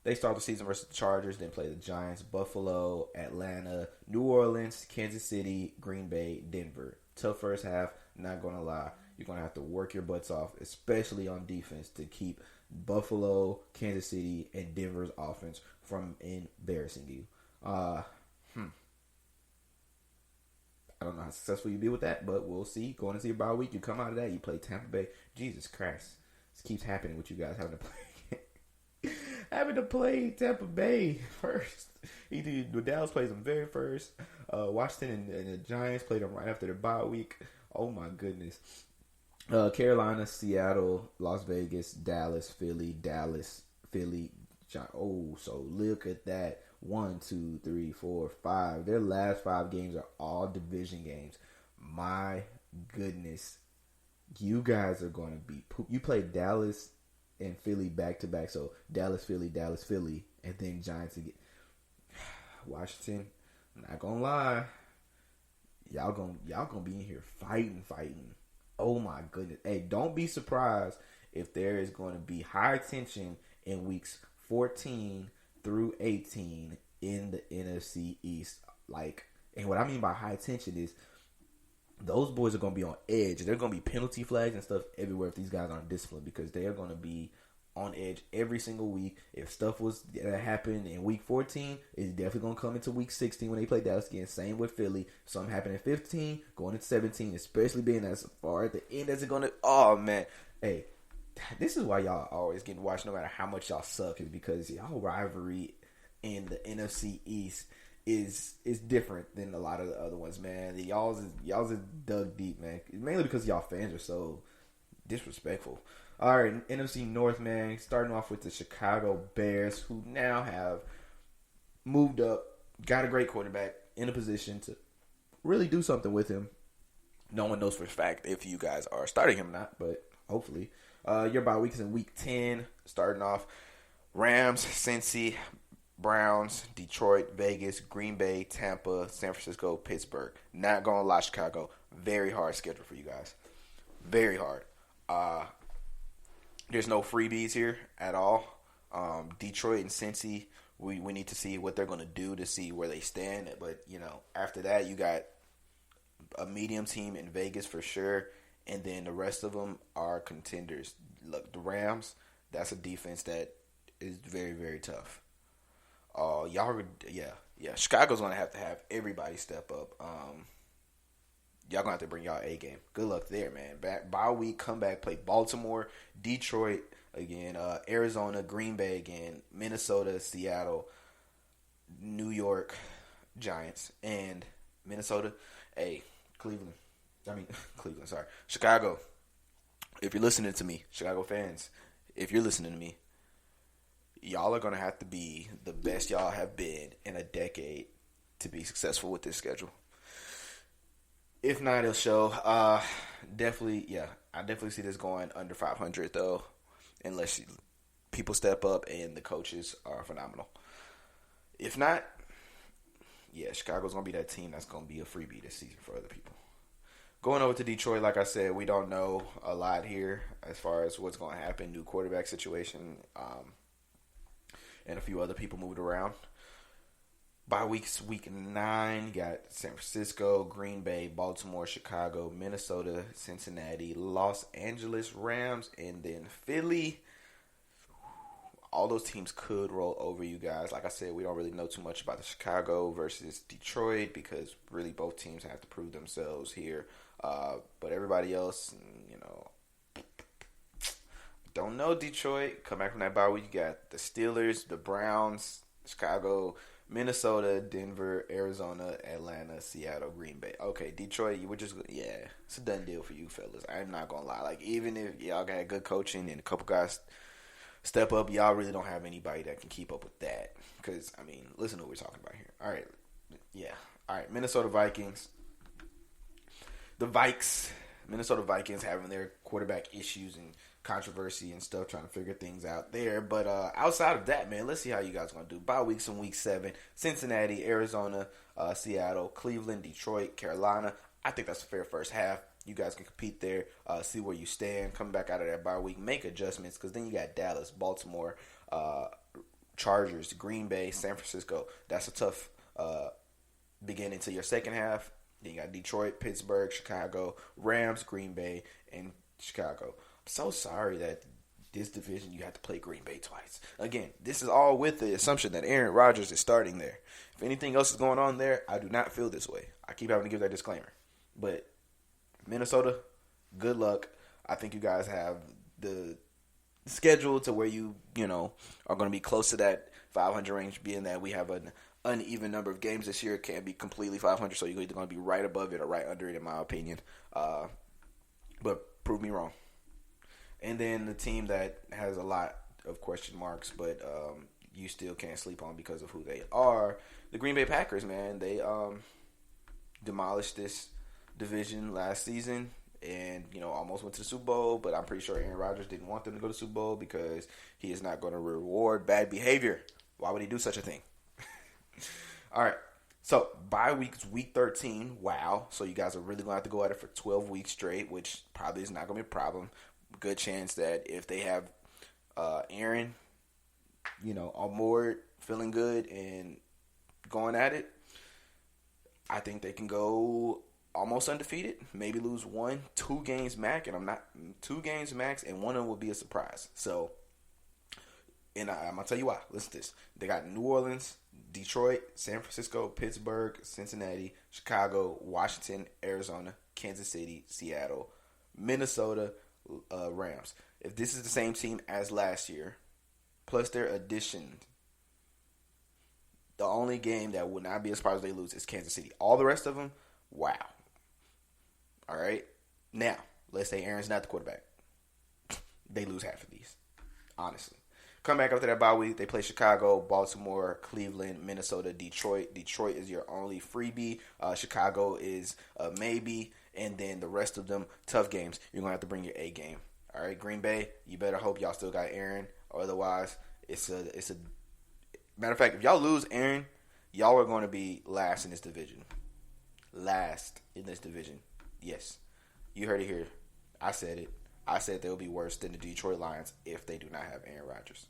They start the season versus the Chargers, then play the Giants, Buffalo, Atlanta, New Orleans, Kansas City, Green Bay, Denver. Tough first half. Not going to lie. You're going to have to work your butts off, especially on defense, to keep Buffalo, Kansas City, and Denver's offense from embarrassing you. I don't know how successful you'll be with that, but we'll see. Going into your bye week, you come out of that, you play Tampa Bay. Jesus Christ. This keeps happening with you guys having to play Tampa Bay first. Dallas plays them very first. Washington and the Giants played them right after their bye week. Oh my goodness. Carolina, Seattle, Las Vegas, Dallas, Philly. Oh, so look at that. 1, 2, 3, 4, 5. Their last 5 games are all division games. My goodness. You guys are going to be poop. You play Dallas and Philly back to back. So Dallas, Philly, and then Giants again. Washington, I'm not going to lie. Y'all gonna be in here fighting. Oh my goodness. Hey, don't be surprised if there is going to be high tension in weeks 14 through 18 in the NFC East. And what I mean by high tension is those boys are going to be on edge. There are going to be penalty flags and stuff everywhere if these guys aren't disciplined, because they are going to be on edge every single week. If stuff was that happened in week 14, it's definitely going to come into week 16 when they play Dallas again. Same with Philly. Something happened in 15, going into 17, especially being as far at the end as it's going to. Oh, man. Hey, this is why y'all always getting watched no matter how much y'all suck, is because y'all rivalry in the NFC East is different than a lot of the other ones, man. Y'all's is dug deep, man. Mainly because y'all fans are so disrespectful. All right, NFC North, man. Starting off with the Chicago Bears, who now have moved up, got a great quarterback in a position to really do something with him. No one knows for a fact if you guys are starting him or not, but hopefully. Your bye week is in week 10. Starting off, Rams, Cincy, Browns, Detroit, Vegas, Green Bay, Tampa, San Francisco, Pittsburgh. Not going to lie, Chicago. Very hard schedule for you guys. Very hard. There's no freebies here at all. Detroit and Cincy, we need to see what they're going to do to see where they stand. But, after that, you got a medium team in Vegas for sure. And then the rest of them are contenders. Look, the Rams, that's a defense that is very, very tough. Chicago's going to have everybody step up. Y'all going to have to bring y'all A game. Good luck there, man. Bye week, come back, play Baltimore, Detroit again, Arizona, Green Bay again, Minnesota, Seattle, New York, Giants, and Minnesota. Chicago. If you're listening to me, Chicago fans, if you're listening to me, y'all are going to have to be the best y'all have been in a decade to be successful with this schedule. If not, it'll show. I definitely see this going under 500 though, unless people step up and the coaches are phenomenal. If not, Chicago's going to be that team that's going to be a freebie this season for other people. Going over to Detroit, like I said, we don't know a lot here as far as what's going to happen. New quarterback situation, and a few other people moved around. By week 9, you got San Francisco, Green Bay, Baltimore, Chicago, Minnesota, Cincinnati, Los Angeles Rams, and then Philly. All those teams could roll over you guys. Like I said, we don't really know too much about the Chicago versus Detroit because really both teams have to prove themselves here. But everybody else, don't know Detroit. Come back from that bye week. You got the Steelers, the Browns, Chicago, Minnesota, Denver, Arizona, Atlanta, Seattle, Green Bay. Okay, Detroit, it's a done deal for you fellas. I'm not going to lie. Like, even if y'all got good coaching and a couple guys step up, y'all really don't have anybody that can keep up with that. Because, listen to what we're talking about here. All right. Yeah. All right, Minnesota Vikings. Minnesota Vikings having their quarterback issues and controversy and stuff, trying to figure things out there. But outside of that, man, let's see how you guys are going to do. Bye weeks in week 7. Cincinnati, Arizona, Seattle, Cleveland, Detroit, Carolina. I think that's a fair first half. You guys can compete there, see where you stand, come back out of that bye week, make adjustments, because then you got Dallas, Baltimore, Chargers, Green Bay, San Francisco. That's a tough beginning to your second half. Then you got Detroit, Pittsburgh, Chicago, Rams, Green Bay, and Chicago. I'm so sorry that this division you have to play Green Bay twice. Again, this is all with the assumption that Aaron Rodgers is starting there. If anything else is going on there, I do not feel this way. I keep having to give that disclaimer. But Minnesota, good luck. I think you guys have the schedule to where you are going to be close to that 500 range, being that we have an uneven number of games this year. It can't be completely 500, so you're either going to be right above it or right under it, in my opinion. But prove me wrong. And then the team that has a lot of question marks, but you still can't sleep on because of who they are, the Green Bay Packers, man. They demolished this division last season and, almost went to the Super Bowl, but I'm pretty sure Aaron Rodgers didn't want them to go to the Super Bowl because he is not going to reward bad behavior. Why would he do such a thing? All right. So, bye week's week 13. Wow. So, you guys are really going to have to go at it for 12 weeks straight, which probably is not going to be a problem. Good chance that if they have Aaron, on board, feeling good and going at it, I think they can go almost undefeated, maybe lose 1-2 games max, and one of them will be a surprise. So, and I'm going to tell you why. Listen to this. They got New Orleans, Detroit, San Francisco, Pittsburgh, Cincinnati, Chicago, Washington, Arizona, Kansas City, Seattle, Minnesota, Rams. If this is the same team as last year, plus their addition, the only game that would not be a surprise if they lose is Kansas City. All the rest of them, wow. All right. Now, let's say Aaron's not the quarterback. they lose half of these, honestly. Come back after that bye week. They play Chicago, Baltimore, Cleveland, Minnesota, Detroit. Detroit is your only freebie. Chicago is a maybe. And then the rest of them, tough games. You're going to have to bring your A game. All right, Green Bay, you better hope y'all still got Aaron. Or otherwise, it's a matter of fact, if y'all lose Aaron, y'all are going to be last in this division. Last in this division. Yes. You heard it here. I said it. I said they'll be worse than the Detroit Lions if they do not have Aaron Rodgers.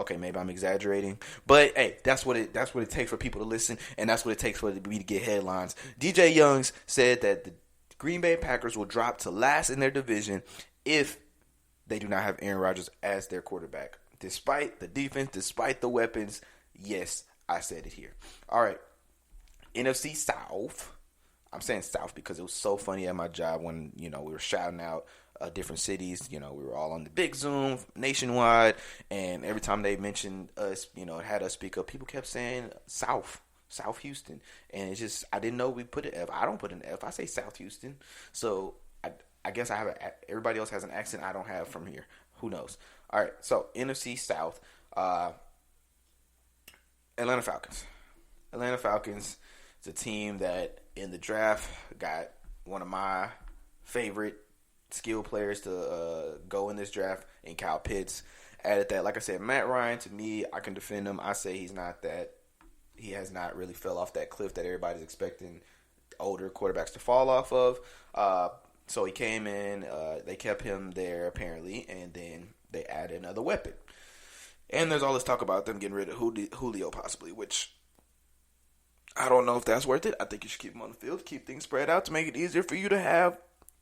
Okay, maybe I'm exaggerating, but hey, that's what it takes for people to listen, and that's what it takes for me to get headlines. DJ Youngs said that the Green Bay Packers will drop to last in their division if they do not have Aaron Rodgers as their quarterback. Despite the defense, despite the weapons, yes, I said it here. All right, NFC South. I'm saying South because it was so funny at my job when, we were shouting out different cities. We were all on the big Zoom nationwide, and every time they mentioned us, had us speak up, people kept saying South Houston, and it's just, I didn't know we put an F. I don't put an F. I say South Houston. So I guess everybody else has an accent I don't have from here. Who knows? All right, so NFC South, Atlanta Falcons. Atlanta Falcons is a team that in the draft got one of my favorite skill players to go in this draft in Kyle Pitts. Added that, like I said, Matt Ryan, to me, I can defend him. I say he's not that. He has not really fell off that cliff that everybody's expecting older quarterbacks to fall off of. So he came in. They kept him there, apparently, and then they added another weapon. And there's all this talk about them getting rid of Julio possibly, which I don't know if that's worth it. I think you should keep him on the field, keep things spread out to make it easier for you to have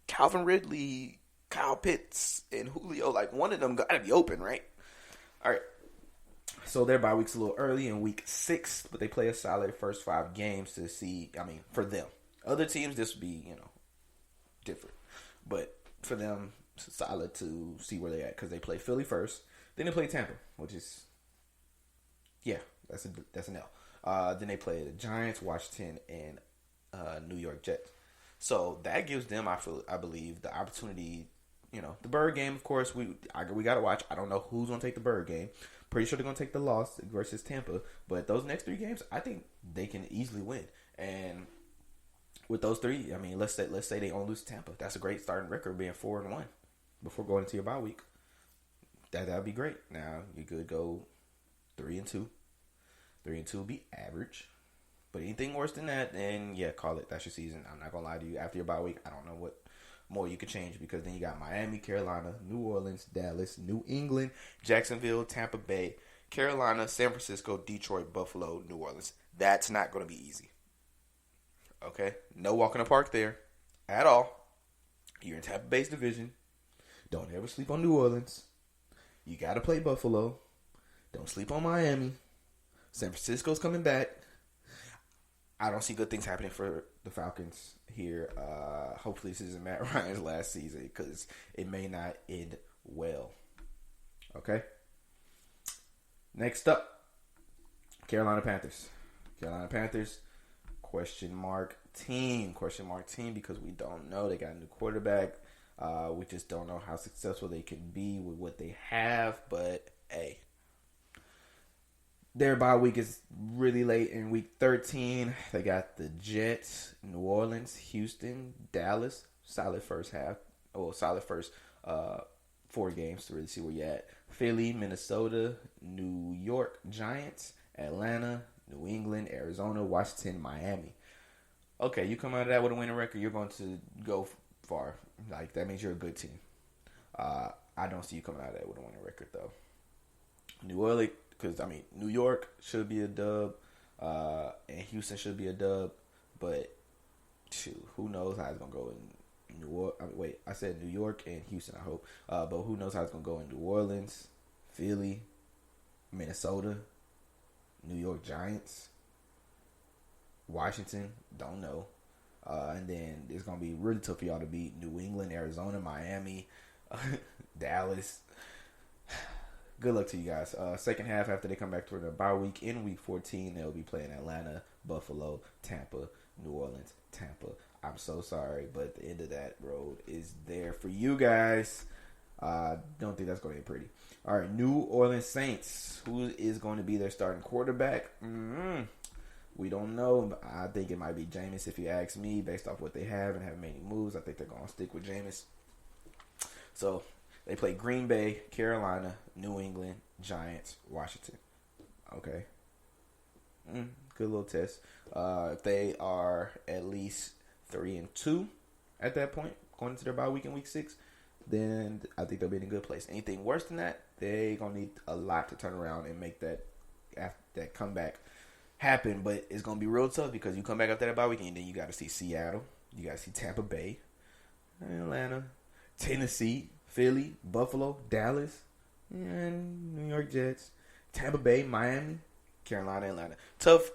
Calvin Ridley, Kyle Pitts, and Julio. Like, one of them got to be open, right? All right. So their bye week's a little early in week 6, but they play a solid first 5 games to see, for them. Other teams, this would be, different. But for them, it's solid to see where they're at because they play Philly first. Then they play Tampa, which is, that's an L. Then they play the Giants, Washington, and New York Jets. So that gives them, I believe, the opportunity. The Bird game, of course, we got to watch. I don't know who's going to take the Bird game. Pretty sure they're going to take the loss versus Tampa. But those next 3 games, I think they can easily win. And with those 3, let's say they only lose to Tampa. That's a great starting record, being 4-1 before going into your bye week. That would be great. Now you could go 3-2. 3-2 would be average. But anything worse than that, then call it. That's your season. I'm not gonna lie to you. After your bye week, I don't know what more you could change because then you got Miami, Carolina, New Orleans, Dallas, New England, Jacksonville, Tampa Bay, Carolina, San Francisco, Detroit, Buffalo, New Orleans. That's not gonna be easy. Okay, no walk in the park there at all. You're in Tampa Bay's division. Don't ever sleep on New Orleans. You gotta play Buffalo. Don't sleep on Miami. San Francisco's coming back. I don't see good things happening for the Falcons here. Hopefully this isn't Matt Ryan's last season because it may not end well. Okay? Next up, Carolina Panthers. Carolina Panthers, question mark team because we don't know. They got a new quarterback. We just don't know how successful they can be with what they have. But, hey. Their bye week is really late in week 13. They got the Jets, New Orleans, Houston, Dallas. Solid first 4 games to really see where you're at. Philly, Minnesota, New York Giants, Atlanta, New England, Arizona, Washington, Miami. Okay, you come out of that with a winning record, you're going to go far. Like, that means you're a good team. I don't see you coming out of that with a winning record, though. New Orleans. Because, New York should be a dub, and Houston should be a dub, but, who knows how it's going to go in New Orleans. I said New York and Houston, I hope. But who knows how it's going to go in New Orleans, Philly, Minnesota, New York Giants, Washington, don't know. And then it's going to be really tough for y'all to beat New England, Arizona, Miami, Dallas. Good luck to you guys. Second half, after they come back to their bye week in week 14, they'll be playing Atlanta, Buffalo, Tampa, New Orleans, Tampa. I'm so sorry, but the end of that road is there for you guys. Don't think that's going to be pretty. All right, New Orleans Saints. Who is going to be their starting quarterback? We don't know. I think it might be Jameis if you ask me, based off what they have and have many moves. I think they're going to stick with Jameis. So they play Green Bay, Carolina, New England, Giants, Washington. Okay. Good little test. If they are at least 3-2 at that point, going into their bye week in week 6, then I think they'll be in a good place. Anything worse than that, they're going to need a lot to turn around and make that comeback happen. But it's going to be real tough because you come back after that bye week and then you got to see Seattle. You got to see Tampa Bay, Atlanta, Tennessee, Philly, Buffalo, Dallas, and New York Jets, Tampa Bay, Miami, Carolina, Atlanta. Tough.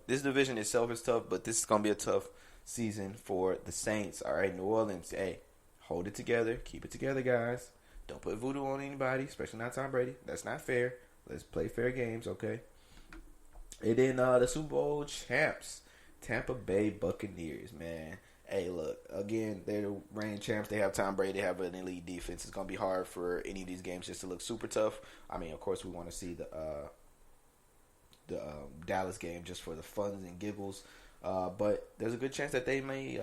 This division itself is tough, but this is going to be a tough season for the Saints. All right, New Orleans, hey, hold it together. Keep it together, guys. Don't put voodoo on anybody, especially not Tom Brady. That's not fair. Let's play fair games, okay? And then the Super Bowl champs, Tampa Bay Buccaneers, man. Hey, look, again, they're the reigning champs. They have Tom Brady. They have an elite defense. It's going to be hard for any of these games just to look super tough. I mean, of course, we want to see the Dallas game just for the funs and giggles. But there's a good chance that they may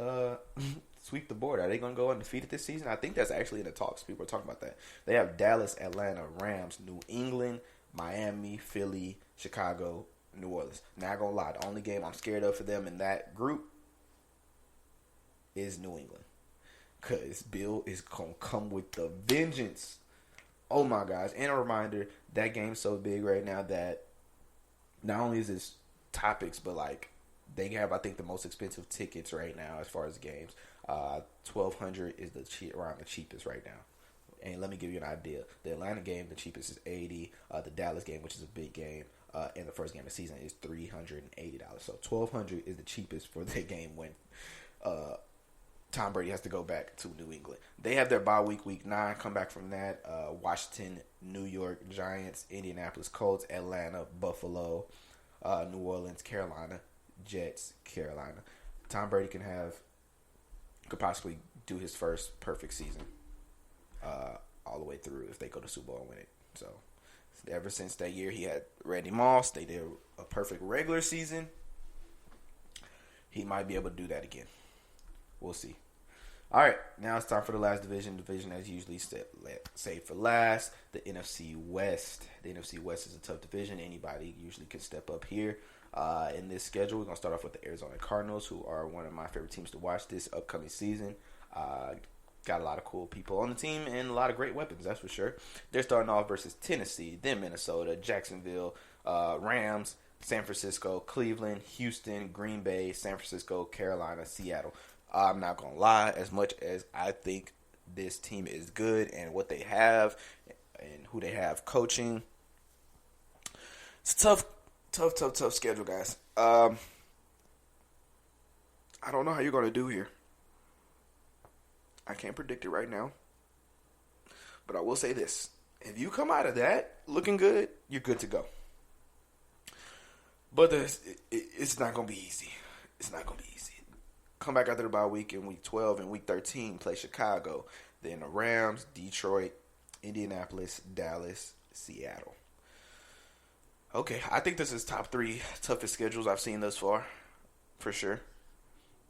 sweep the board. Are they going to go undefeated this season? I think that's actually in the talks. People are talking about that. They have Dallas, Atlanta, Rams, New England, Miami, Philly, Chicago, New Orleans. Not going to lie. The only game I'm scared of for them in that group is New England. Because Bill is going to come with the vengeance. Oh, my gosh. And a reminder, that game's so big right now that not only is this topics, but like they have, I think, the most expensive tickets right now as far as games. $1,200 is around the cheapest right now. And let me give you an idea. The Atlanta game, the cheapest is $80. The Dallas game, which is a big game, and the first game of the season is $380. So $1,200 is the cheapest for the game when Tom Brady has to go back to New England. They have their bye week 9. Come back from that. Washington, New York Giants, Indianapolis Colts, Atlanta, Buffalo, New Orleans, Carolina, Jets, Carolina. Tom Brady could possibly do his first perfect season all the way through if they go to Super Bowl and win it. So ever since that year he had Randy Moss, they did a perfect regular season. He might be able to do that again. We'll see. All right, now it's time for the last division. Division as usually saved for last, the NFC West. The NFC West is a tough division. Anybody usually can step up here. In this schedule, we're going to start off with the Arizona Cardinals, who are one of my favorite teams to watch this upcoming season. Got a lot of cool people on the team and a lot of great weapons, that's for sure. They're starting off versus Tennessee, then Minnesota, Jacksonville, Rams, San Francisco, Cleveland, Houston, Green Bay, San Francisco, Carolina, Seattle. I'm not going to lie, as much as I think this team is good and what they have and who they have coaching, it's a tough schedule, guys. I don't know how you're going to do here. I can't predict it right now. But I will say this. If you come out of that looking good, you're good to go. But it's not going to be easy. It's not going to be easy. Come back after the bye week in week 12 and week 13, play Chicago. Then the Rams, Detroit, Indianapolis, Dallas, Seattle. Okay, I think this is top 3 toughest schedules I've seen thus far, for sure.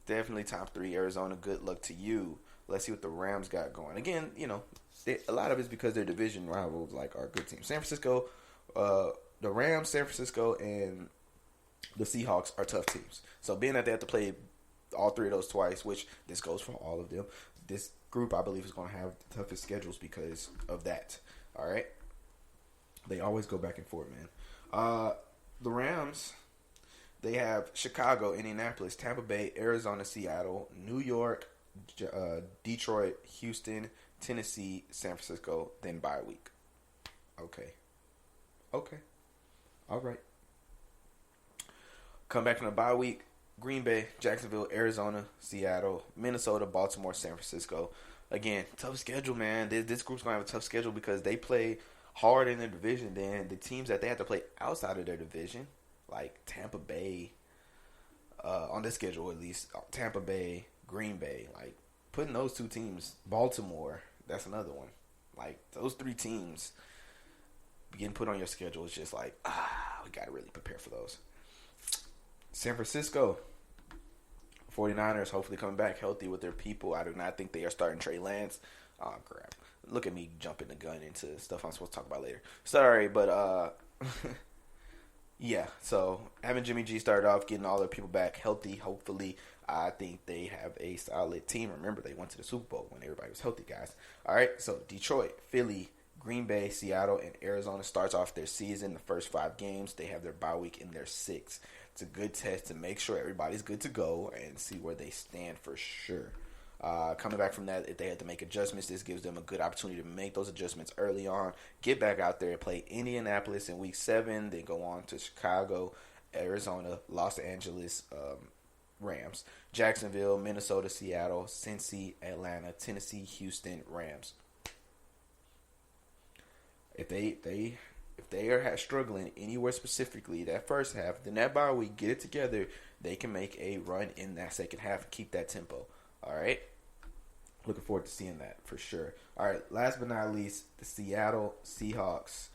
Definitely top 3. Arizona, good luck to you. Let's see what the Rams got going. Again, a lot of it's because their division rivals are good teams. San Francisco, the Rams, San Francisco, and the Seahawks are tough teams. So being that they have to play all 3 of those twice, which this goes for all of them, this group, I believe, is going to have the toughest schedules because of that. All right? They always go back and forth, man. The Rams, they have Chicago, Indianapolis, Tampa Bay, Arizona, Seattle, New York, Detroit, Houston, Tennessee, San Francisco, then bye week. Okay. All right. Come back from the bye week. Green Bay, Jacksonville, Arizona, Seattle, Minnesota, Baltimore, San Francisco. Again, tough schedule, man. This group's going to have a tough schedule because they play hard in their division. Then the teams that they have to play outside of their division, like Tampa Bay, on this schedule at least, Tampa Bay, Green Bay, putting those 2 teams, Baltimore, That's another one. Like, those 3 teams getting put on your schedule is just like, we got to really prepare for those. San Francisco 49ers hopefully coming back healthy with their people. I do not think they are starting Trey Lance. Oh, crap. Look at me jumping the gun into stuff I'm supposed to talk about later. Sorry, but yeah. So having Jimmy G started off, getting all their people back healthy, hopefully, I think they have a solid team. Remember, they went to the Super Bowl when everybody was healthy, guys. All right, so Detroit, Philly, Green Bay, Seattle, and Arizona starts off their season. The first 5 games, they have their bye week in their 6th. It's a good test to make sure everybody's good to go and see where they stand for sure. Coming back from that, if they had to make adjustments, this gives them a good opportunity to make those adjustments early on. Get back out there and play Indianapolis in week 7. Then go on to Chicago, Arizona, Los Angeles Rams, Jacksonville, Minnesota, Seattle, Cincy, Atlanta, Tennessee, Houston, Rams. If they are struggling anywhere specifically that first half, then that bye week, get it together, they can make a run in that second half and keep that tempo. All right. Looking forward to seeing that for sure. All right. Last but not least, the Seattle Seahawks,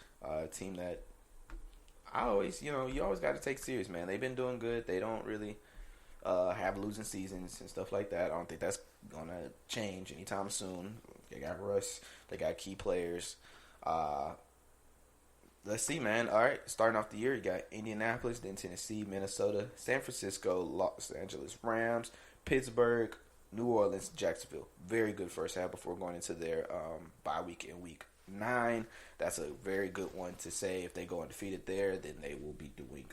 team that I always, you always got to take serious, man. They've been doing good. They don't really have losing seasons and stuff like that. I don't think that's going to change anytime soon. They got Russ. They got key players. Let's see, man. All right. Starting off the year, you got Indianapolis, then Tennessee, Minnesota, San Francisco, Los Angeles Rams, Pittsburgh, New Orleans, Jacksonville. Very good first half before going into their bye week in week 9. That's a very good one to say. If they go undefeated there, then they will be doing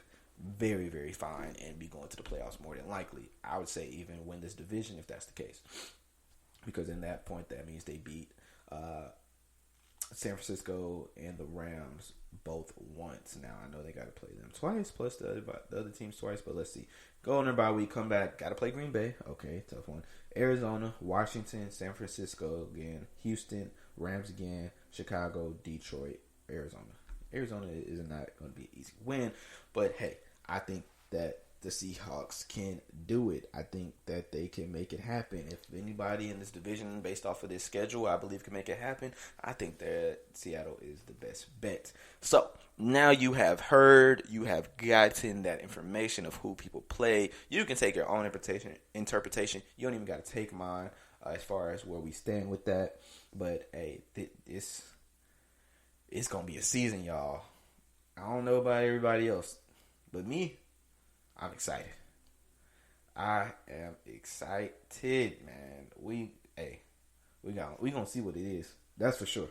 very, very fine and be going to the playoffs more than likely. I would say even win this division if that's the case. Because in that point, that means they beat San Francisco and the Rams both once. Now, I know they got to play them twice, plus the other teams twice, but let's see. Go on their bye week, come back, got to play Green Bay. Okay, tough one. Arizona, Washington, San Francisco again, Houston, Rams again, Chicago, Detroit, Arizona. Arizona is not going to be an easy win, but hey, I think that the Seahawks can do it. I think that they can make it happen. If anybody in this division, based off of this schedule, I believe can make it happen, I think that Seattle is the best bet. So, now you have gotten that information of who people play. You can take your own interpretation. You don't even got to take mine as far as where we stand with that. But, hey, it's going to be a season, y'all. I don't know about everybody else, but me, I'm excited. I am excited, man. We gonna see what it is. That's for sure.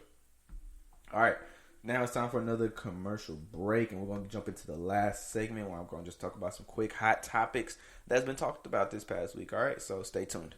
All right. Now it's time for another commercial break, and we're going to jump into the last segment where I'm going to just talk about some quick hot topics that's been talked about this past week. All right, so stay tuned.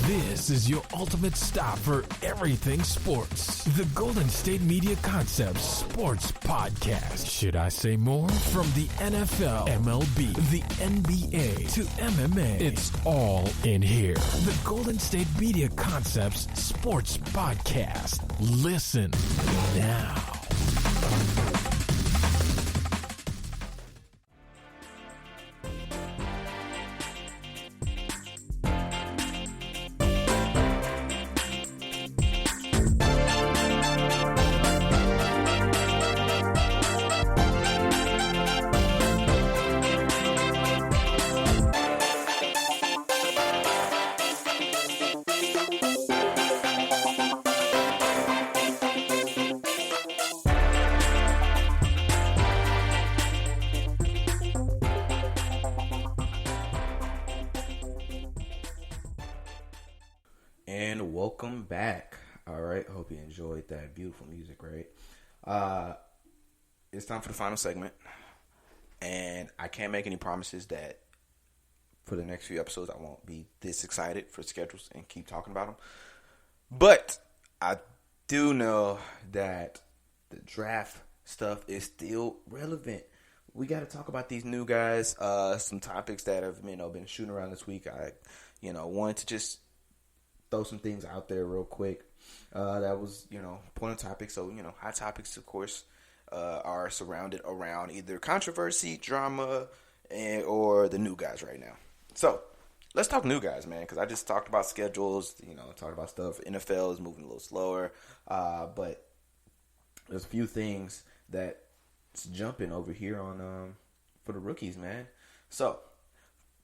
This is your ultimate stop for everything sports. The Golden State Media Concepts Sports Podcast. Should I say more? From the NFL, MLB, the NBA to MMA, it's all in here. The Golden State Media Concepts Sports Podcast. Listen now. And welcome back. All right, hope you enjoyed that beautiful music, right? It's time for the final segment. And I can't make any promises that for the next few episodes I won't be this excited for schedules and keep talking about them. But I do know that the draft stuff is still relevant. We got to talk about these new guys. Some topics that have been shooting around this week. I wanted to just throw some things out there real quick. That was, point of topic. So, hot topics, of course, are surrounded around either controversy, drama, or the new guys right now. So, let's talk new guys, man, because I just talked about schedules, talked about stuff. NFL is moving a little slower, but there's a few things that's jumping over here on for the rookies, man. So,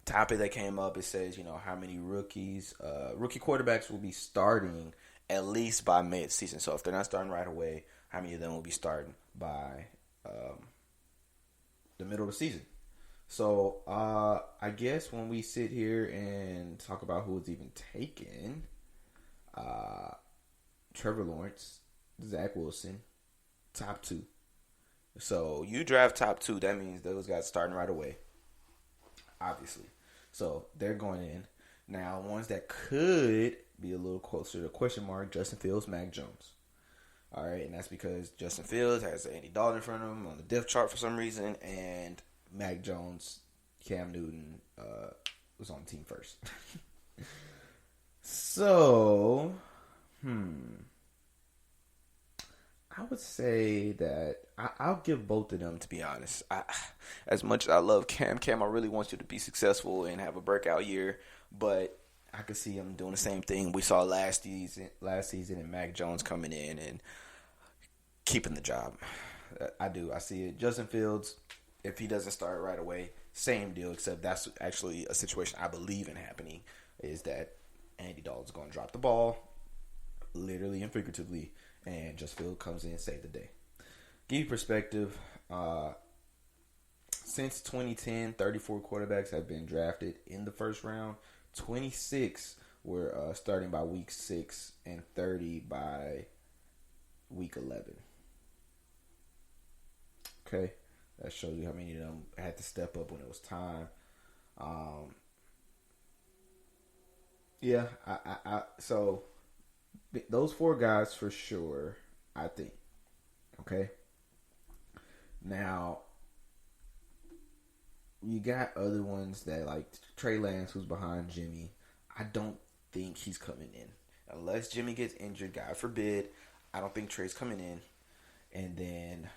topic that came up, it says, how many rookie quarterbacks will be starting at least by mid-season. So, if they're not starting right away, how many of them will be starting by the middle of the season? So, I guess when we sit here and talk about who was even taken, Trevor Lawrence, Zach Wilson, top 2. So, you draft top 2, that means those guys starting right away, obviously. So, they're going in. Now, ones that could be a little closer to question mark, Justin Fields, Mac Jones. All right, and that's because Justin Fields has Andy Dalton in front of him on the depth chart for some reason, and Mac Jones, Cam Newton was on the team first. So, I would say that I'll give both of them, to be honest. As much as I love Cam, I really want you to be successful and have a breakout year, but I could see him doing the same thing we saw last season, and Mac Jones coming in and keeping the job. I do. I see it. Justin Fields, if he doesn't start right away, same deal, except that's actually a situation I believe in happening, is that Andy Dalton's going to drop the ball, literally and figuratively, and Justin Fields comes in and save the day. Give you perspective, since 2010, 34 quarterbacks have been drafted in the first round. 26 were starting by week 6 and 30 by week 11. Okay, that shows you how many of them had to step up when it was time. So those 4 guys for sure, I think. Okay. Now, you got other ones that, like Trey Lance, who's behind Jimmy. I don't think he's coming in. Unless Jimmy gets injured, God forbid, I don't think Trey's coming in. And then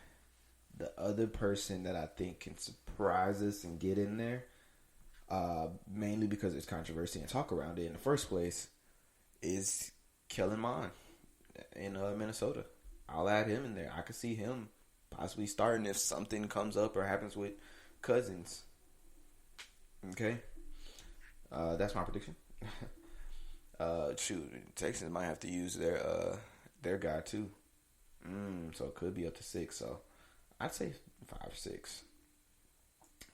the other person that I think can surprise us and get in there, mainly because there's controversy and talk around it in the first place, is Kellen Mond in Minnesota. I'll add him in there. I could see him possibly starting if something comes up or happens with Cousins. Okay, that's my prediction. Texans might have to use their guy too. So it could be up to 6. So I'd say 5, 6,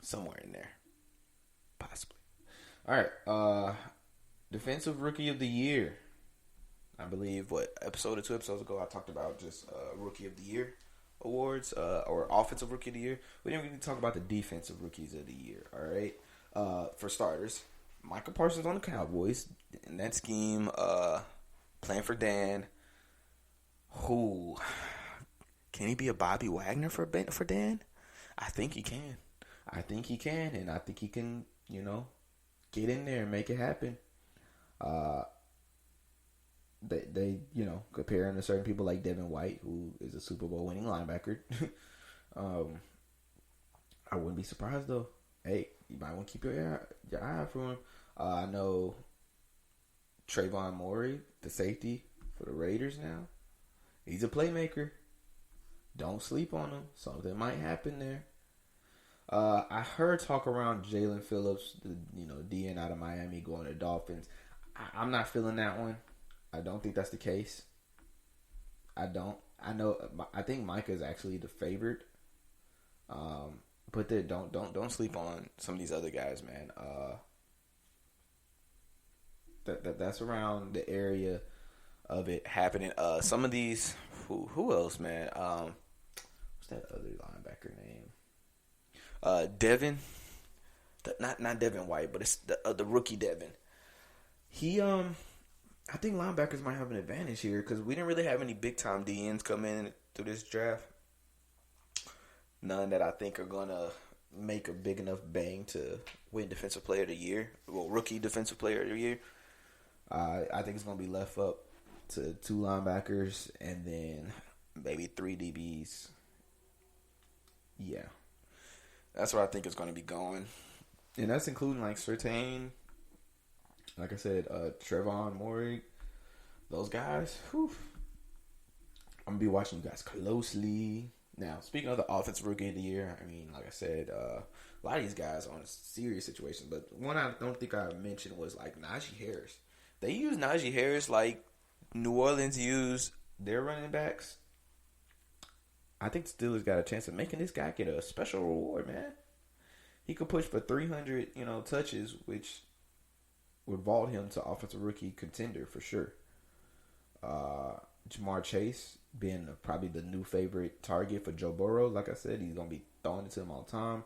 somewhere in there, possibly. All right, defensive rookie of the year. I believe, 2 episodes ago, I talked about just rookie of the year awards or offensive rookie of the year. We didn't really talk about the defensive rookies of the year. All right, for starters, Michael Parsons on the Cowboys in that scheme, playing for Dan. Who can he be a Bobby Wagner for Dan? I think he can. And I think he can. Get in there and make it happen. They comparing to certain people like Devin White, who is a Super Bowl winning linebacker. I wouldn't be surprised though. Hey, you might want to keep your eye out for him. I know Trayvon Morey, the safety for the Raiders now. He's a playmaker. Don't sleep on him. Something might happen there. I heard talk around Jalen Phillips, the DN out of Miami, going to Dolphins. I'm not feeling that one. I don't think that's the case. I don't. I think Micah is actually the favorite. But don't sleep on some of these other guys, man. That's around the area of it happening. Some of these. Who else, man? What's that other linebacker name? Devin. Not Devin White, but it's the rookie Devin. He I think linebackers might have an advantage here because we didn't really have any big-time DNs come in through this draft. None that I think are going to make a big enough bang to win Defensive Player of the Year. Well, Rookie Defensive Player of the Year. I think it's going to be left up to 2 linebackers and then maybe 3 DBs. Yeah. That's where I think it's going to be going. And that's including like Surtain, Like I said, Trevon Moehrig, those guys, whew, I'm going to be watching you guys closely. Now, speaking of the offensive rookie of the year, I mean, like I said, a lot of these guys are in serious situations. But one I don't think I mentioned was like Najee Harris. They use Najee Harris like New Orleans used their running backs. I think the Steelers got a chance of making this guy get a special reward, man. He could push for 300, touches, which would vault him to offensive rookie contender for sure. Jamar Chase being probably the new favorite target for Joe Burrow. Like I said, he's going to be throwing it to him all the time.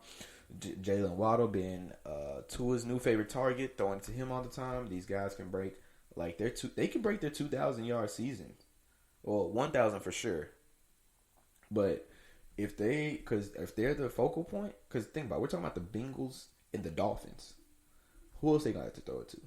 Jalen Waddle being Tua's new favorite target, throwing it to him all the time. These guys can break they can break their 2,000-yard season. Well, 1,000 for sure. But if they're the focal point, because think about it, we're talking about the Bengals and the Dolphins. Who else they gonna have to throw it to?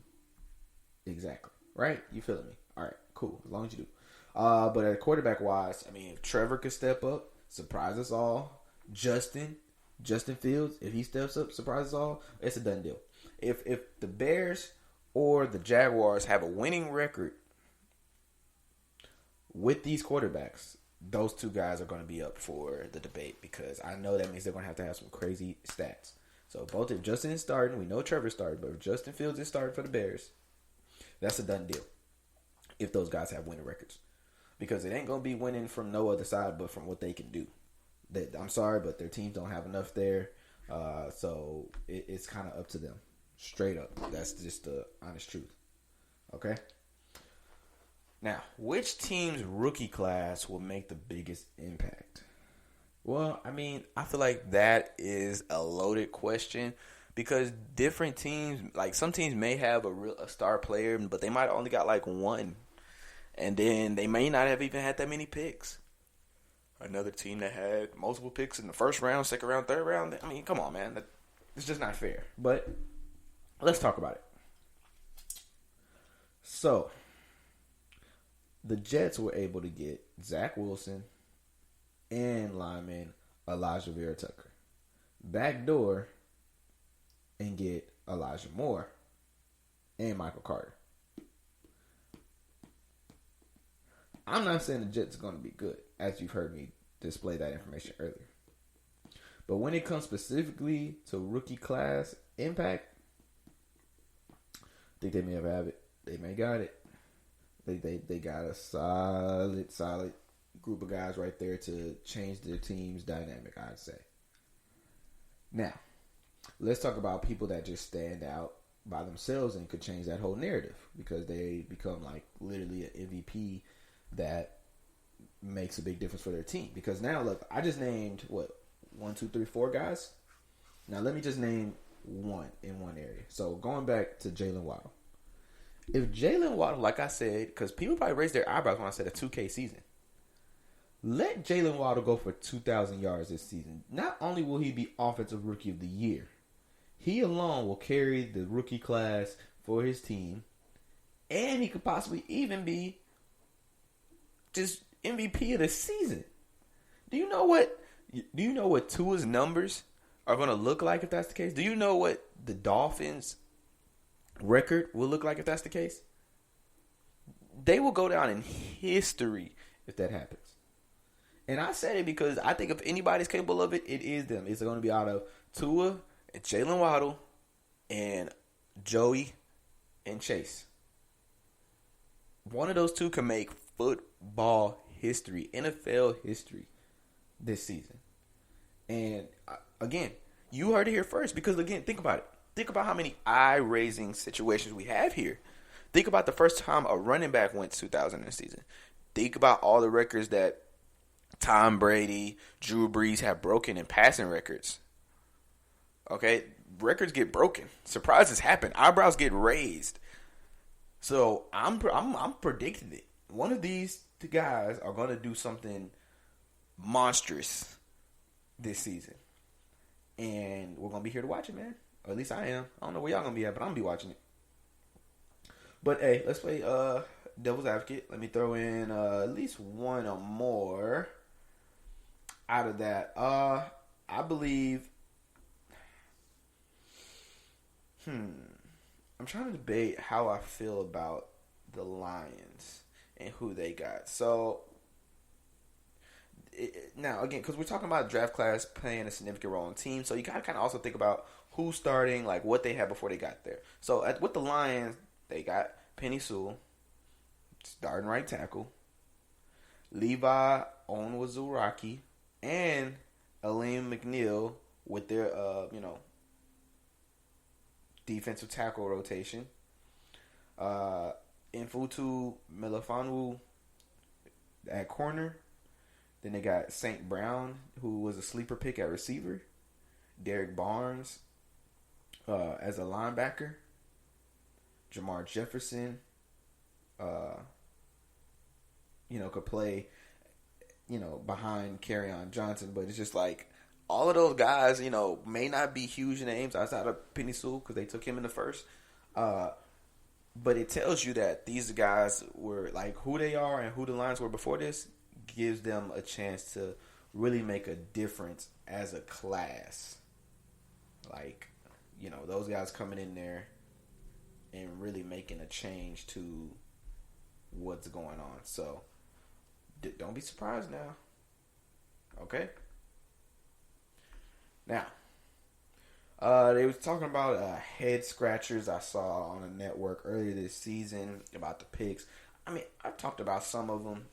Exactly. Right? You feeling me? All right, cool. As long as you do. But at quarterback wise, I mean, if Trevor could step up, surprise us all. Justin Fields, if he steps up, surprise us all. It's a done deal. If the Bears or the Jaguars have a winning record with these quarterbacks, those two guys are going to be up for the debate, because I know that means they're going to have some crazy stats. So both if Justin is starting, we know Trevor started, but if Justin Fields is starting for the Bears, that's a done deal. If those guys have winning records, because it ain't going to be winning from no other side but from what they can do. I'm sorry, but their teams don't have enough there, so it's kind of up to them, straight up. That's just the honest truth. Okay. Now, which team's rookie class will make the biggest impact? Well, I mean, I feel like that is a loaded question, because different teams, like some teams may have a star player, but they might only got like one, and then they may not have even had that many picks. Another team that had multiple picks in the first round, second round, third round, I mean, come on, man. It's just not fair. But let's talk about it. So, the Jets were able to get Zach Wilson and lineman Elijah Vera Tucker. Backdoor and get Elijah Moore and Michael Carter. I'm not saying the Jets are going to be good, as you've heard me display that information earlier. But when it comes specifically to rookie class impact, I think they may have it. They may got it. They got a solid group of guys right there to change their team's dynamic, I'd say. Now, let's talk about people that just stand out by themselves and could change that whole narrative, because they become like literally an MVP that makes a big difference for their team. Because now, look, I just named, 1, 2, 3, 4 guys? Now, let me just name one in one area. So, going back to Jalen Waddle. If Jalen Waddle, like I said, because people probably raised their eyebrows when I said a 2K season. Let Jalen Waddle go for 2,000 yards this season. Not only will he be Offensive Rookie of the Year, he alone will carry the rookie class for his team, and he could possibly even be just MVP of the season. Do you know what Tua's numbers are going to look like if that's the case? Do you know what the Dolphins' record will look like if that's the case? They will go down in history if that happens. And I said it because I think if anybody's capable of it, it is them. It's going to be out of Tua and Jalen Waddle and Joey and Chase. One of those two can make football history, NFL history this season. And again, you heard it here first, because again, think about it. Think about how many eye-raising situations we have here. Think about the first time a running back went 2,000 in a season. Think about all the records that Tom Brady, Drew Brees have broken in passing records. Okay? Records get broken. Surprises happen. Eyebrows get raised. So I'm predicting it. One of these two guys are going to do something monstrous this season. And we're going to be here to watch it, man. Or at least I am. I don't know where y'all going to be at, but I'm going to be watching it. But, hey, let's play devil's advocate. Let me throw in at least one or more out of that. I believe, I'm trying to debate how I feel about the Lions and who they got. So now again, because we're talking about draft class playing a significant role in team, so you gotta kind of also think about who's starting, like what they had before they got there. So with the Lions, they got Penei Sewell, starting right tackle, Levi Onwuzurike, and Aleem McNeil with their defensive tackle rotation. Infutu Melifonwu at corner. Then they got St. Brown, who was a sleeper pick at receiver. Derek Barnes as a linebacker. Jamar Jefferson, could play, behind Kerryon Johnson. But it's just like all of those guys, may not be huge names outside of Penei Sewell because they took him in the first. But it tells you that these guys were like who they are and who the Lions were before this gives them a chance to really make a difference as a class. Like, those guys coming in there and really making a change to what's going on. So, don't be surprised now. Okay? Now, they was talking about head scratchers I saw on a network earlier this season about the picks. I mean, I talked about some of them.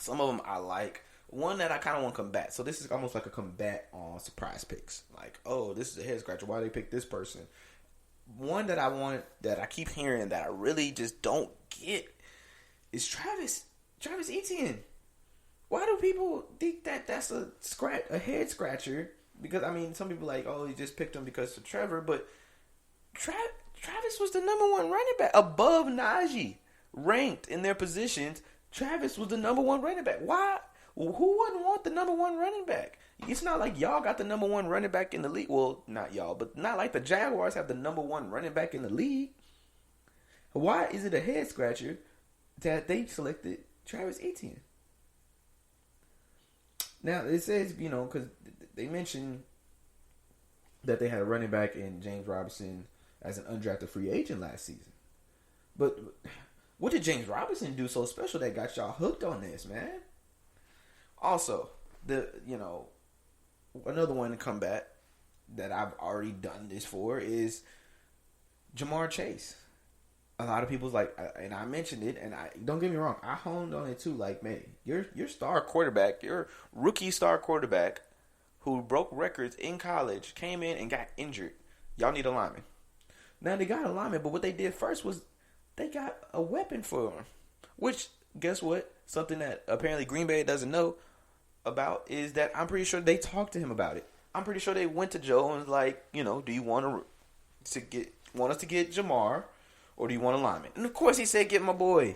Some of them I like. One that I kind of want to combat. So this is almost like a combat on surprise picks. Like, oh, this is a head scratcher. Why they pick this person? One that I want, that I keep hearing that I really just don't get is Travis Etienne. Why do people think that that's a head scratcher? Because, I mean, some people like, oh, he just picked him because of Trevor. But Travis was the number one running back above Najee, ranked in their positions. Travis was the number one running back. Why? Who wouldn't want the number one running back? It's not like y'all got the number one running back in the league. Well, not y'all, but not like the Jaguars have the number one running back in the league. Why is it a head scratcher that they selected Travis Etienne? Now, it says, because they mentioned that they had a running back in James Robinson as an undrafted free agent last season. But what did James Robinson do so special that got y'all hooked on this, man? Also, another one to combat that I've already done this for is Jamar Chase. A lot of people's like, and I mentioned it, and don't get me wrong, I honed on it too. Like, man, your star quarterback, your rookie star quarterback, who broke records in college, came in and got injured. Y'all need a lineman. Now they got a lineman, but what they did first was they got a weapon for him. Which, guess what? Something that apparently Green Bay doesn't know about is that I'm pretty sure they talked to him about it. I'm pretty sure they went to Joe and was like, do you want us to get Jamar? Or do you want a lineman? And of course he said, get my boy.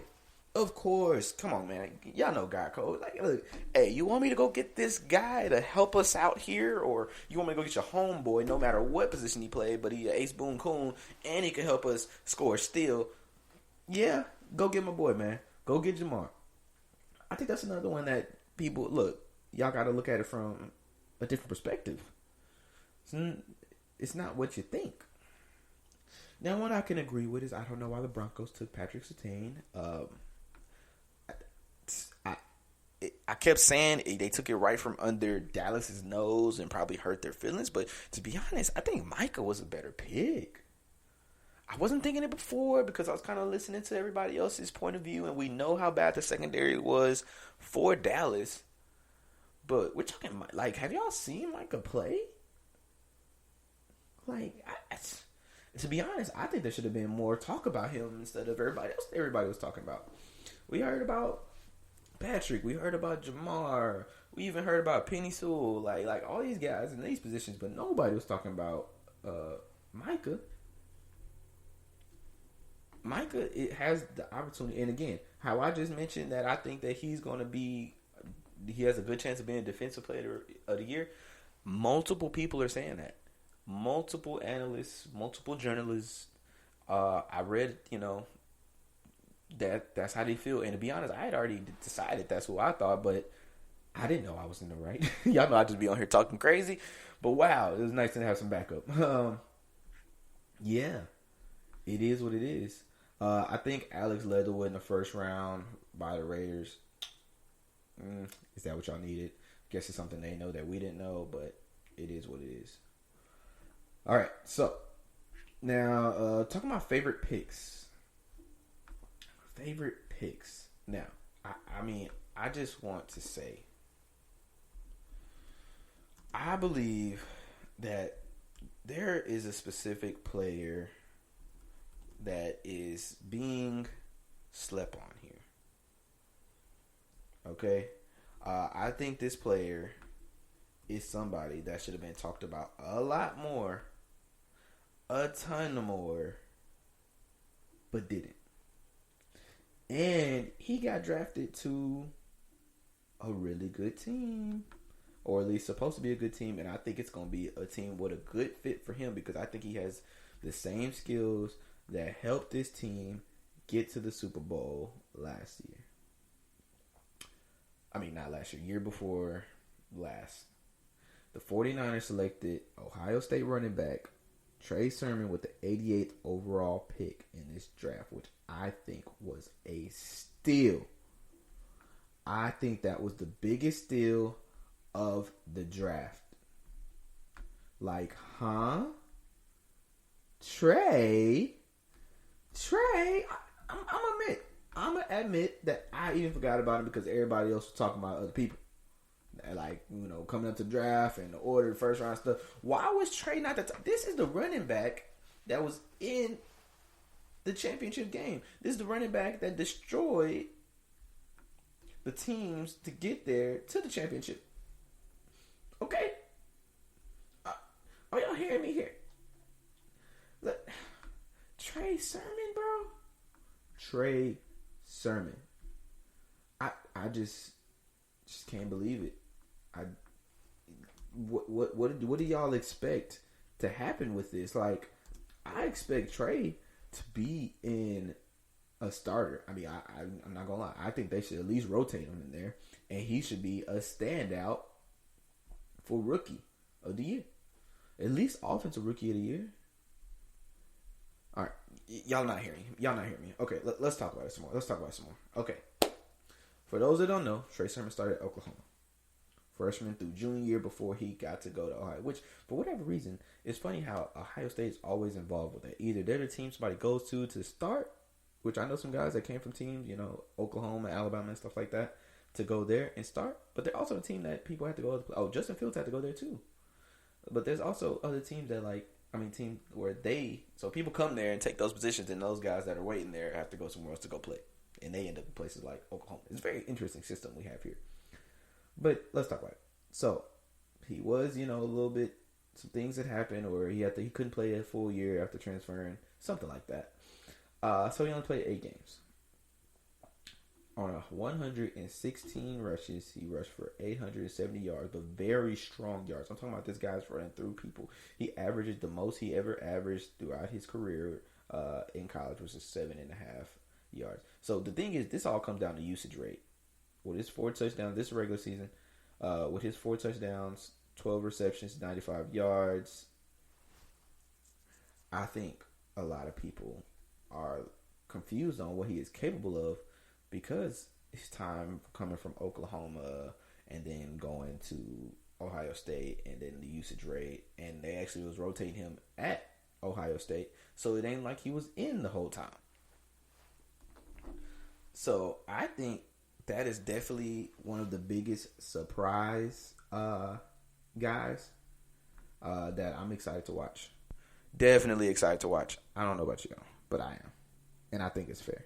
Of course. Come on, man. Y'all know guy code. Like, look, hey, you want me to go get this guy to help us out here? Or you want me to go get your homeboy no matter what position he played, but he Ace Boone Coon and he can help us score still? Yeah, go get my boy, man. Go get Jamar. I think that's another one that people, look, y'all got to look at it from a different perspective. It's not what you think. Now, one I can agree with is I don't know why the Broncos took Patrick Surtain. I kept saying they took it right from under Dallas's nose and probably hurt their feelings. But to be honest, I think Micah was a better pick. I wasn't thinking it before because I was kind of listening to everybody else's point of view. And we know how bad the secondary was for Dallas. But we're talking, like, have y'all seen Micah play? Like, to be honest, I think there should have been more talk about him instead of everybody else everybody was talking about. We heard about Patrick. We heard about Jamar. We even heard about Penei Sewell. Like all these guys in these positions, but nobody was talking about Micah. Micah, it has the opportunity. And again, how I just mentioned that I think that he has a good chance of being a defensive player of the year. Multiple people are saying that. Multiple analysts, multiple journalists. I read, that's how they feel. And to be honest, I had already decided that's what I thought, but I didn't know I was in the right. Y'all know I just be on here talking crazy. But wow, it was nice to have some backup. Yeah. It is what it is. I think Alex Leatherwood in the first round by the Raiders. Is that what y'all needed? Guess it's something they know that we didn't know, but it is what it is. All right, so now talking about favorite picks. Favorite picks. Now, I just want to say, I believe that there is a specific player that is being slept on here. Okay? I think this player is somebody that should have been talked about a lot more, a ton more, but didn't. And he got drafted to a really good team, or at least supposed to be a good team, and I think it's going to be a team with a good fit for him because I think he has the same skills that helped this team get to the Super Bowl last year. I mean, not last year, year before last. The 49ers selected Ohio State running back Trey Sermon with the 88th overall pick in this draft, which I think was a steal. I think that was the biggest steal of the draft. Like, huh? Trey, I'm gonna admit that I even forgot about him because everybody else was talking about other people. Like, you know, coming up to draft and the order, first round stuff. Why was Trey not the This is the running back that was in the championship game. This is the running back that destroyed the teams to get there to the championship. Okay? Are y'all hearing me here? Look, Trey Sermon, bro. Trey Sermon. I just can't believe it. What do y'all expect to happen with this? Like, I expect Trey to be in a starter. I mean, I'm not gonna lie. I think they should at least rotate him in there, and he should be a standout for rookie of the year, at least offensive rookie of the year. All right, y'all not hearing me. Okay, let's talk about it some more. Okay, for those that don't know, Trey Sermon started at Oklahoma, freshman through junior year before he got to go to Ohio. Which, for whatever reason, it's funny how Ohio State is always involved with that. Either they're the team somebody goes to start, which I know some guys that came from teams, you know, Oklahoma, Alabama, and stuff like that, to go there and start. But they're also a team that people have to go. Oh, Justin Fields had to go there too. But there's also other teams that teams where so people come there and take those positions, and those guys that are waiting there have to go somewhere else to go play, and they end up in places like Oklahoma. It's a very interesting system we have here. But let's talk about it. So he was, you know, a little bit, some things that happened, or he couldn't play a full year after transferring, something like that. So he only played 8 games. On 116 rushes, he rushed for 870 yards, but very strong yards. I'm talking about this guy's running through people. He averages the most he ever averaged throughout his career in college, which is 7.5 yards. So the thing is, this all comes down to usage rate. With his 4 touchdowns this regular season, with his 4 touchdowns, 12 receptions, 95 yards, I think a lot of people are confused on what he is capable of because his time coming from Oklahoma and then going to Ohio State and then the usage rate, and they actually was rotating him at Ohio State, so it ain't like he was in the whole time. So I think that is definitely one of the biggest surprise guys that I'm excited to watch. Definitely excited to watch. I don't know about you, but I am. And I think it's fair.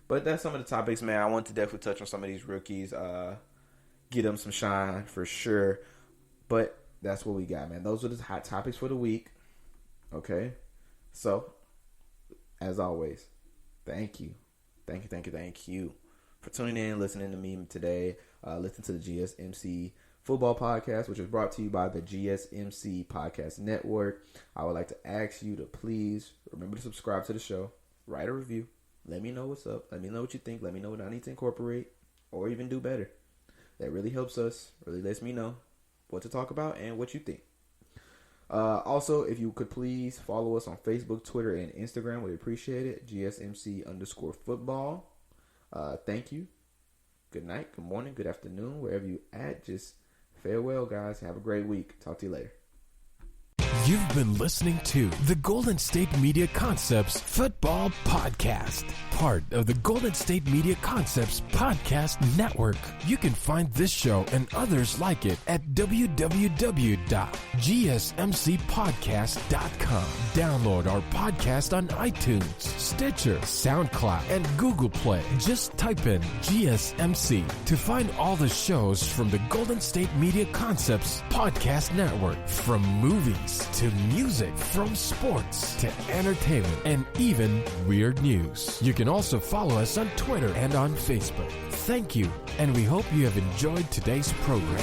But that's some of the topics, man. I want to definitely touch on some of these rookies. Get them some shine for sure. But that's what we got, man. Those are the hot topics for the week. Okay? So, as always, thank you for tuning in, listening to me today. Listen to the GSMC Football Podcast, which is brought to you by the GSMC Podcast Network. I would like to ask you to please remember to subscribe to the show, write a review, let me know what's up, let me know what you think, let me know what I need to incorporate or even do better. That really helps us, really lets me know what to talk about and what you think. Also, if you could please follow us on Facebook, Twitter, and Instagram, we'd appreciate it. GSMC_football. Thank you. Good night, good morning, good afternoon, wherever you at. Just farewell, guys. Have a great week. Talk to you later. You've been listening to the Golden State Media Concepts Football Podcast, part of the Golden State Media Concepts Podcast Network. You can find this show and others like it at www.gsmcpodcast.com. Download our podcast on iTunes, Stitcher, SoundCloud, and Google Play. Just type in GSMC to find all the shows from the Golden State Media Concepts Podcast Network, from movies to music, from sports to entertainment, and even weird news. You can also follow us on Twitter and on Facebook. Thank you, and we hope you have enjoyed today's program.